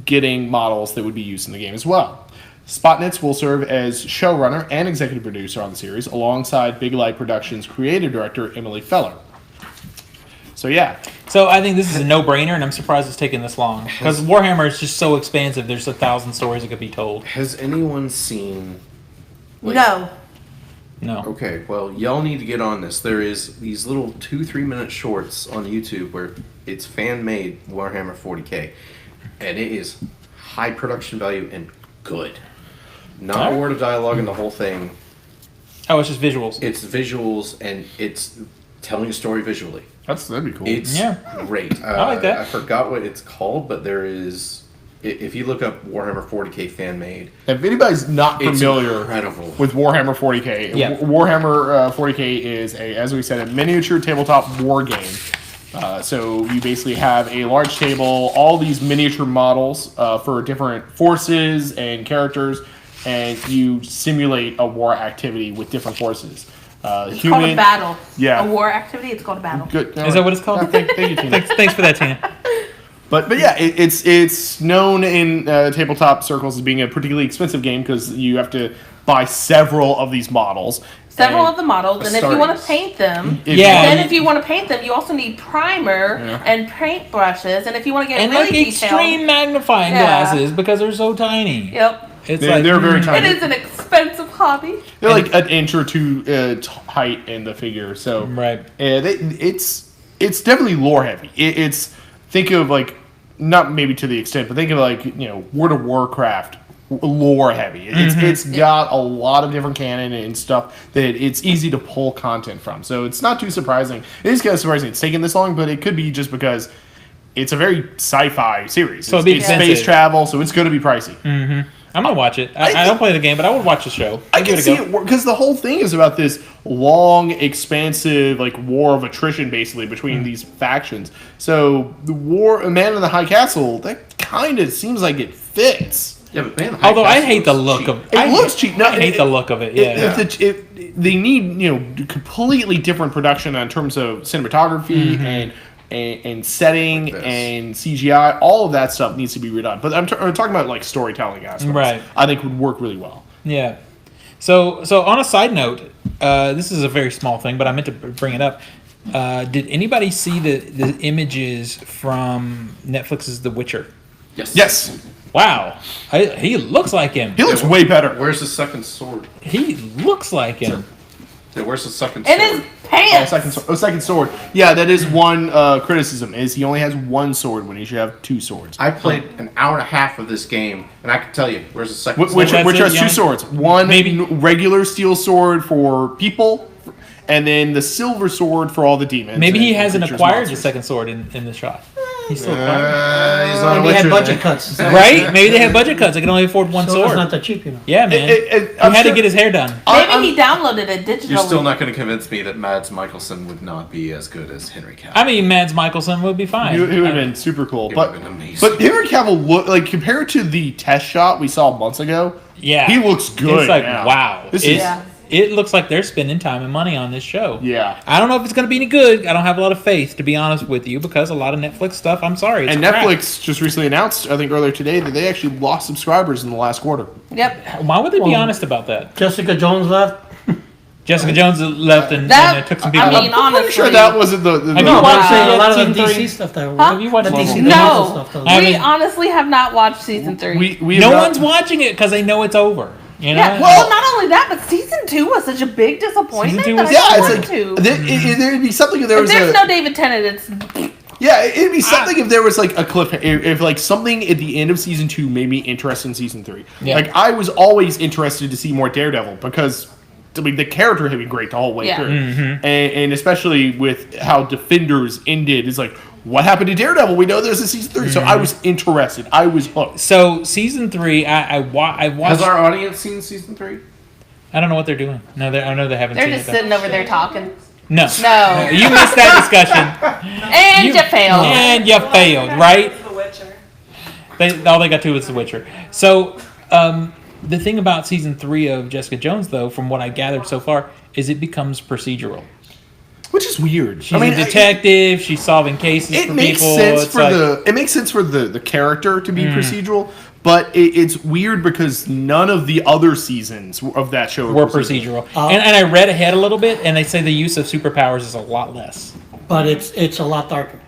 getting models that would be used in the game as well. Spotnitz will serve as showrunner and executive producer on the series, alongside Big Light Productions creative director Emily Feller. So yeah, So I think this is a no-brainer, and I'm surprised it's taken this long because Warhammer is just so expansive. There's 1,000 stories that could be told. Has anyone seen... No. No. Okay, well, y'all need to get on this. There is these little 2-3 minute shorts on YouTube where it's fan-made Warhammer 40k, and it is high production value and good. Not a word of dialogue in the whole thing. Oh, it's just visuals. It's visuals and it's telling a story visually. that'd be cool. It's Yeah. great. I like that. I forgot what it's called, but there is... If you look up Warhammer 40k fan-made, If anybody's not it's familiar incredible. with Warhammer 40k, Yeah. Warhammer 40k is as we said, a miniature tabletop war game. So you basically have a large table, all these miniature models for different forces and characters, and you simulate a war activity with different forces. It's called a battle. Yeah. A war activity, it's called a battle. Good. Is that what it's called? Thank you, Tina. Thanks for that, Tina. But yeah, it's known in tabletop circles as being a particularly expensive game because you have to buy several of these models. Several And of the models, and if you want to paint them, if Yeah. then if you want to paint them, you also need primer Yeah. and paint brushes, and if you want to get And really like detailed, extreme magnifying Yeah. glasses because they're so tiny. yep, It's they're very tiny. it is an expensive hobby. They're like an inch or two height in the figure, so Right. it's definitely lore heavy. It's think of like not maybe to the extent, but think of like World of Warcraft lore heavy. It's got a lot of different canon and stuff that it's easy to pull content from. So it's not too surprising. It is kind of surprising it's taken this long, but it could be just because it's a very sci-fi series. So it'd be it's expensive. space travel, so it's going to be pricey. I'm gonna watch it. I don't play the game, but I would watch the show. I I'd give can a see go. it because the whole thing is about this long, expansive, like war of attrition, basically between these factions. So the war, Man in the High Castle, that kind of seems like it fits. Yeah, but man, Although I hate the look of It looks cheap. No, I hate the look of it. Yeah. They need completely different production in terms of cinematography and setting Like this. and CGI. All of that stuff needs to be redone. But I'm talking about like storytelling aspects. Right. I think would work really well. Yeah. So on a side note, this is a very small thing, but I meant to bring it up. Did anybody see the images from Netflix's The Witcher? Yes, Wow, he looks like him. he looks way better. Where's the second sword? He looks like him. Yeah, where's the second In sword? his pants. Second sword. Yeah, that is one criticism. Is he only has one sword when he should have two swords. I played an hour and a half of this game, and I can tell you, where's the second Which sword? has Young? two swords. One Maybe- regular steel sword for people, and then the silver sword for all the demons. Maybe he and hasn't creatures, acquired monsters. the second sword in the shot. He's still acquiring. He's on Maybe they had Witcher budget then. cuts. Right? Maybe they have budget cuts. They can only afford one So it's sword. not that cheap, Yeah, man. He I'm had to sure- get his hair done. Maybe he downloaded it digitally. You're still not going to convince me that Mads Mikkelsen would not be as good as Henry Cavill. I mean, Mads Mikkelsen would be fine. He would have been super cool. He But would've been amazing. But Henry Cavill look like compared to the test shot we saw months ago. Yeah. He looks good. It's like, now. wow. This It's- is Yeah. It looks like they're spending time and money on this show. yeah. I don't know if it's going to be any good. I don't have a lot of faith, to be honest with you, because a lot of Netflix stuff, I'm sorry. It's And crap. Netflix just recently announced, I think earlier today, that they actually lost subscribers in the last quarter. Yep. Why would they be Well, honest about that? Jessica Jones left. Jessica Jones left and took some people. I mean, up. honestly. I'm sure that wasn't the Have No, you but watched I'm saying it a yet, lot of the season DC three? stuff that Have you watched the DC it? the Marvel No. stuff. I We mean- honestly have not watched season 3. we No have not- one's watching it because they know it's over. You know? Yeah. Well, not only that, but season 2 was such a big disappointment. Season 2 that was- I Yeah, wanted it's like to. there'd be something if there If was there's a no David Tennant, it's yeah, it'd be something if there was like a cliff, if like something at the end of season 2 made me interested in season 3. Yeah. Like I was always interested to see more Daredevil because I mean the character had been great the whole way Yeah. through, Mm-hmm. and especially with how Defenders ended, it's like what happened to Daredevil? We know there's a season 3, so I Mm-hmm. was interested. I was hooked. So, season 3, I watched. Has our audience seen season 3? I don't know what they're doing. No, I know they haven't they're seen just it. though. sitting over there talking. No. No. You missed that discussion. And you failed. And you failed, right? The Witcher. All they got to was The Witcher. So, the thing about season 3 of Jessica Jones, though, from what I gathered so far, is it becomes procedural. Which is weird. She's a detective. She's solving cases It for makes people. sense It's for like, it makes sense for the character to be procedural, but it's weird because none of the other seasons of that show were procedural. And I read ahead a little bit, and they say the use of superpowers is a lot less. But it's a lot darker.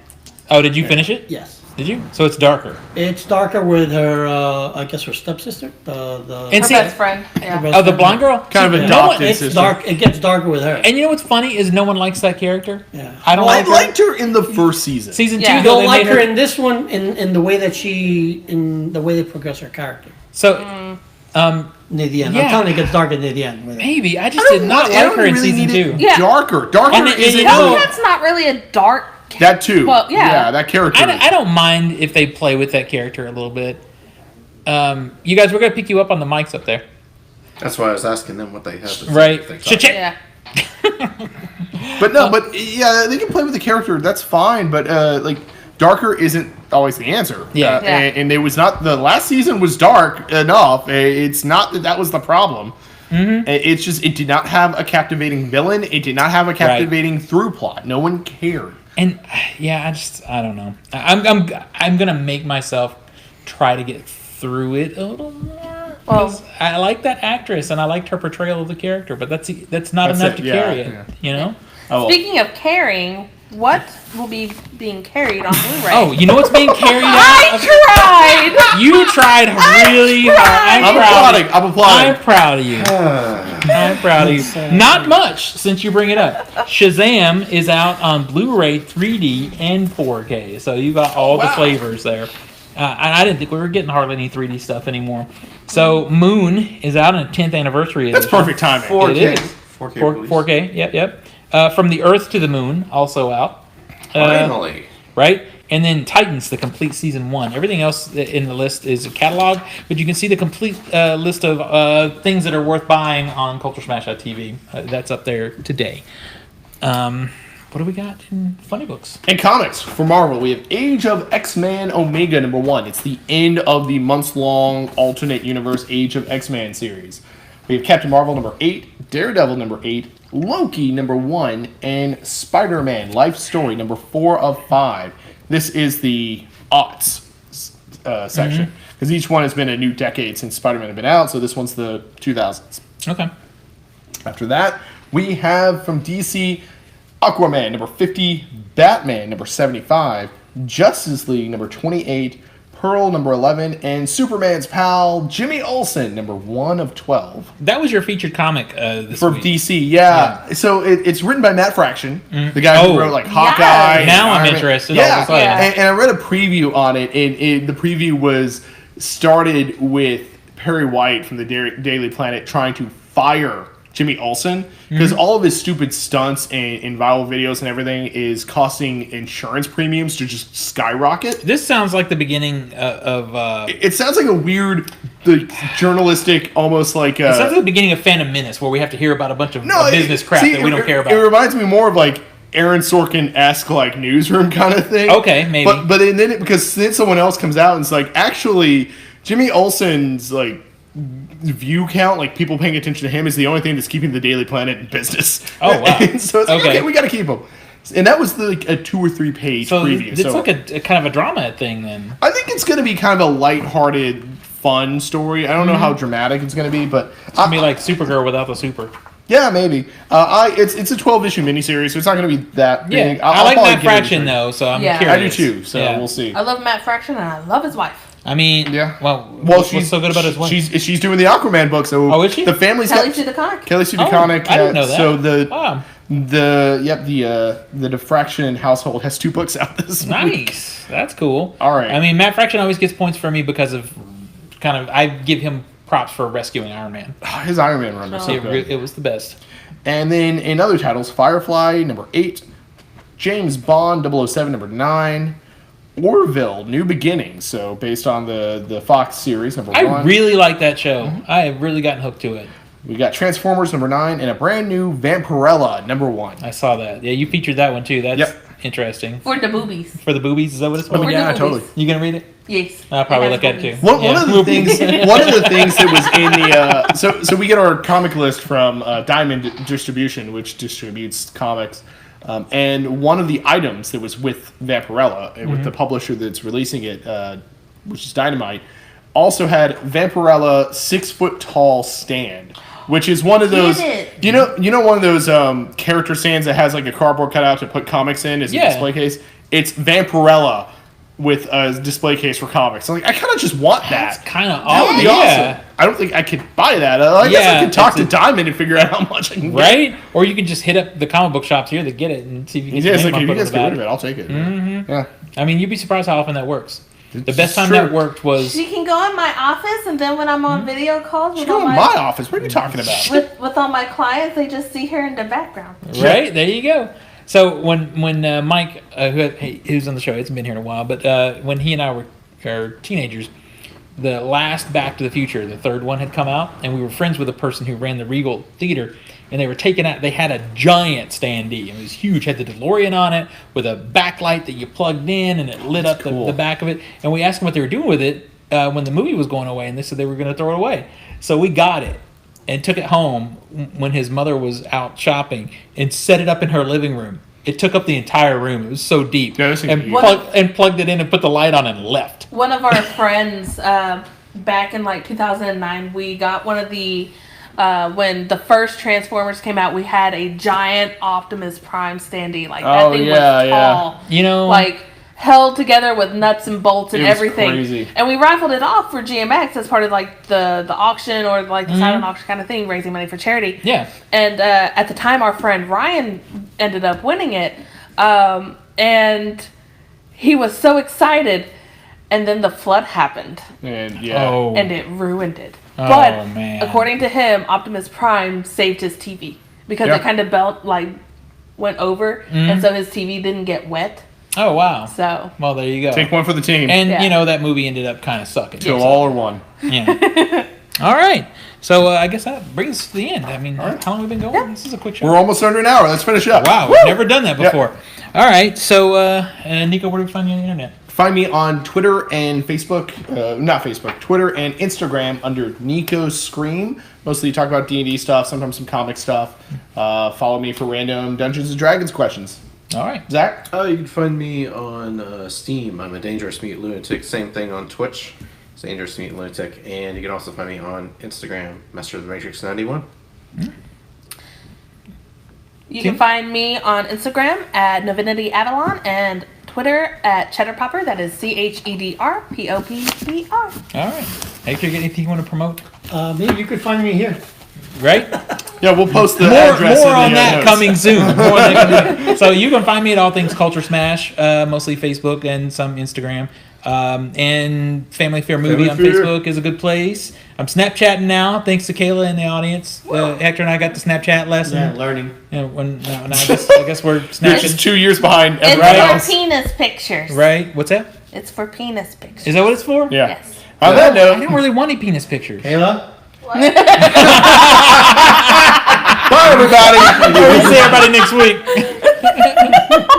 Oh, did you finish it? Yes. Did you? So it's darker. It's darker with her, I guess her stepsister. The And Her see, best friend. Yeah. best oh, the friend. blonde girl? Kind of Yeah. adopted It's sister. dark. It gets darker with her. And you know what's funny is no one likes that character. Yeah. I don't I like her. liked her in the first season. Season 2, Yeah. though, You'll they like made her in this one in the way that in the way they progress her character So, near the end. Yeah. I'm telling you, it gets darker near the end. With it. maybe. I just did not like her in season 2. Yeah. Darker And it- isn't you No, know- that's not really a dark. that too. Well, yeah. that character. I don't mind if they play with that character a little bit. You guys, we're going to pick you up on the mics up there. That's why I was asking them what they had to say. Right. if they thought- Cha-ching. Yeah. But no, but yeah, they can play with the character. That's fine. But like, darker isn't always the answer. Yeah. Yeah. And it was not. The last season was dark enough. It's not that was the problem. It's just it did not have a captivating villain. It did not have a captivating through plot. No one cared. And yeah, I don't know. I'm gonna make myself try to get through it a little more. Well- I like that actress and I liked her portrayal of the character, but that's not That's enough it, to yeah, carry it. yeah. You know? Oh, Speaking of carrying, what will be being carried on Blu-ray? Oh, you know what's being carried I out? tried. You tried really hard. I'm applauding. I'm applauding. I'm proud of you. I'm proud of you. Not much, since you bring it up. Shazam is out on Blu-ray, 3D, and 4K. So you got all the flavors there. I didn't think we were getting hardly any 3D stuff anymore. So Moon is out on 10th anniversary. That's perfect timing. 4K. It is. 4K. 4K. Yep. From the Earth to the Moon, also out. Finally. Right? And then Titans, the complete season 1. Everything else in the list is a catalog, but you can see the complete list of things that are worth buying on Culturesmash.tv. That's up there today. What do we got in funny books? And comics for Marvel, we have Age of X-Men Omega #1. It's the end of the months-long alternate universe Age of X-Men series. We have Captain Marvel #8, Daredevil #8, Loki #1, and Spider-Man Life Story #4 of 5. This is the aughts section because each one has been a new decade since Spider-Man had been out. So this one's the 2000s. Okay. After that, we have from DC Aquaman #50, Batman #75, Justice League #28, Pearl, number 11, and Superman's pal, Jimmy Olsen, number 1 of 12. That was your featured comic this For week. DC, yeah. So it's written by Matt Fraction, the guy who wrote like Hawkeye. and Now I'm Iron Man. interested all of a Yeah, sudden. Yeah. and I read a preview on it, and the preview was started with Perry White from the Daily Planet trying to fire Jimmy Olsen because all of his stupid stunts and viral videos and everything is costing insurance premiums to just skyrocket. This sounds like the beginning of. It sounds like a weird, journalistic, almost like. It sounds like the beginning of Phantom Menace, where we have to hear about a bunch of business crap that we don't care about. It reminds me more of like Aaron Sorkin-esque like newsroom kind of thing. Okay, maybe. But then because then someone else comes out and it's like, actually, Jimmy Olsen's like view count, like people paying attention to him, is the only thing that's keeping the Daily Planet in business. Oh, wow. And so it's like, Okay. okay, we got to keep him. And that was like a 2 or 3 page So preview. it's So like a kind of a drama thing then. I think it's going to be kind of a lighthearted, fun story. I don't know how dramatic it's going to be, but It's gonna be like Supergirl without the super. yeah, maybe. It's a 12-issue miniseries, so it's not going to be that Yeah, big. I like probably Matt give it a Fraction try. though, so I'm Yeah. curious. I do too, so Yeah. we'll see. I love Matt Fraction and I love his wife. I mean, Yeah. Well, Well, what's so good about his wife? She's doing the Aquaman book, so Oh, is she? the family's Kelly got Sue DeConnick. Kelly Sue Oh, DeConnick. I didn't know that. So Wow. the Diffraction household has 2 books out this week. Nice. That's cool. All right. I mean, Matt Fraction always gets points for me because of I give him props for rescuing Iron Man. His Iron Man run was so It, good. it was the best. And then in other titles, Firefly, number 8, James Bond, 007, number 9, Orville, New Beginnings, so based on the Fox series, number 1. I really like that show. I have really gotten hooked to it. We got Transformers, number 9, and a brand new Vampirella, number 1. I saw that. Yeah, you featured that one too. That's Yep. interesting. For the boobies. For the boobies, is that what it's called? For yeah, the totally. boobies. You gonna read it? Yes. I'll probably It look has at it too. boobies. One of the things that was in the so we get our comic list from Diamond Distribution, which distributes comics, and one of the items that was with Vampirella, with the publisher that's releasing it, which is Dynamite, also had Vampirella 6-foot tall stand, which is one of those. it. You know one of those character stands that has like a cardboard cutout to put comics in as a display case. It's Vampirella with a display case for comics. So like, I kind of just want That's that. kind of That would be yeah. awesome. I don't think I could buy that. I guess Yeah, I could talk it's to Diamond and figure out how much I can get. Right? Or you can just hit up the comic book shops here that get it and see if you can Yeah, it's get like, if them you up guys get rid on of the it, I'll take it. Yeah. I mean, you'd be surprised how often that works. The It's best time true. that worked was She can go in my office, and then when I'm on video calls You with go all in my, my office. What are you talking about? with all my clients, they just see her in the background. right there. You go. So when Mike, who's on the show, hasn't been here in a while, but when he and I were teenagers, the last Back to the Future, the third one, had come out, and we were friends with a person who ran the Regal Theater, and they were taking out. They had a giant standee. It was huge. Had the DeLorean on it with a backlight that you plugged in, and it lit up cool. the back of it. And we asked them what they were doing with it when the movie was going away, and they said they were going to throw it away. So we got it and took it home when his mother was out shopping and set it up in her living room. It took up the entire room. It was so deep. Yeah, this thing's and, huge. plugged it in and put the light on and left. One of our friends, back in like 2009, we got one of the when the first Transformers came out. We had a giant Optimus Prime standee. Like that Oh, thing yeah, was yeah. tall, You know, like held together with nuts and bolts and It was everything. crazy. And we raffled it off for GMX as part of like the auction or like the silent auction kind of thing, raising money for charity. yeah. And at the time, our friend Ryan ended up winning it. And he was so excited. And then the flood happened. And yeah. Oh, And it ruined it. Oh, But man. according to him, Optimus Prime saved his TV. Because Yeah. it kind of went over. And so his TV didn't get wet. oh wow. So Well, there you go. Take one for the team. And Yeah. you know that movie ended up kind of sucking. Kill So, all or one. yeah. All right. So I guess that brings us to the end. I mean, right. how long have we been going? This is a quick show. We're almost under an hour. Let's finish up. Wow, Woo! we've never done that before. All right. So Nico, where do we find you on the internet? Find me on Twitter and Facebook, not Facebook, Twitter and Instagram under Nico Scream. Mostly talk about D&D stuff, sometimes some comic stuff. Follow me for random Dungeons and Dragons questions. All right. Zach? You can find me on Steam. I'm a Dangerous Meat Lunatic. Same thing on Twitch. It's Dangerous Meat Lunatic. And you can also find me on Instagram, Master of the Matrix 91. you can find me on Instagram at Novinity Avalon and Twitter at Cheddar Popper. That is CheddarPoppr. All right. Hector, you got anything you want to promote? Maybe you could find me here. Right? Yeah, we'll post the More address. in the, on that notes. coming soon. More on that coming. So you can find me at all things Culturesmash, mostly Facebook and some Instagram. And Family Fair Movie on Family Fair. Facebook is a good place. I'm Snapchatting now, thanks to Kayla in the audience. Hector and I got the Snapchat lesson. Yeah, learning. Now I guess we're You're snapping. just 2 years behind It's everyone for else. penis pictures. Right? What's that? It's for penis pictures. Is that what it's for? Yeah. Yes. On that I note, don't really want any penis pictures. Kayla? bye everybody. We'll see everybody next week.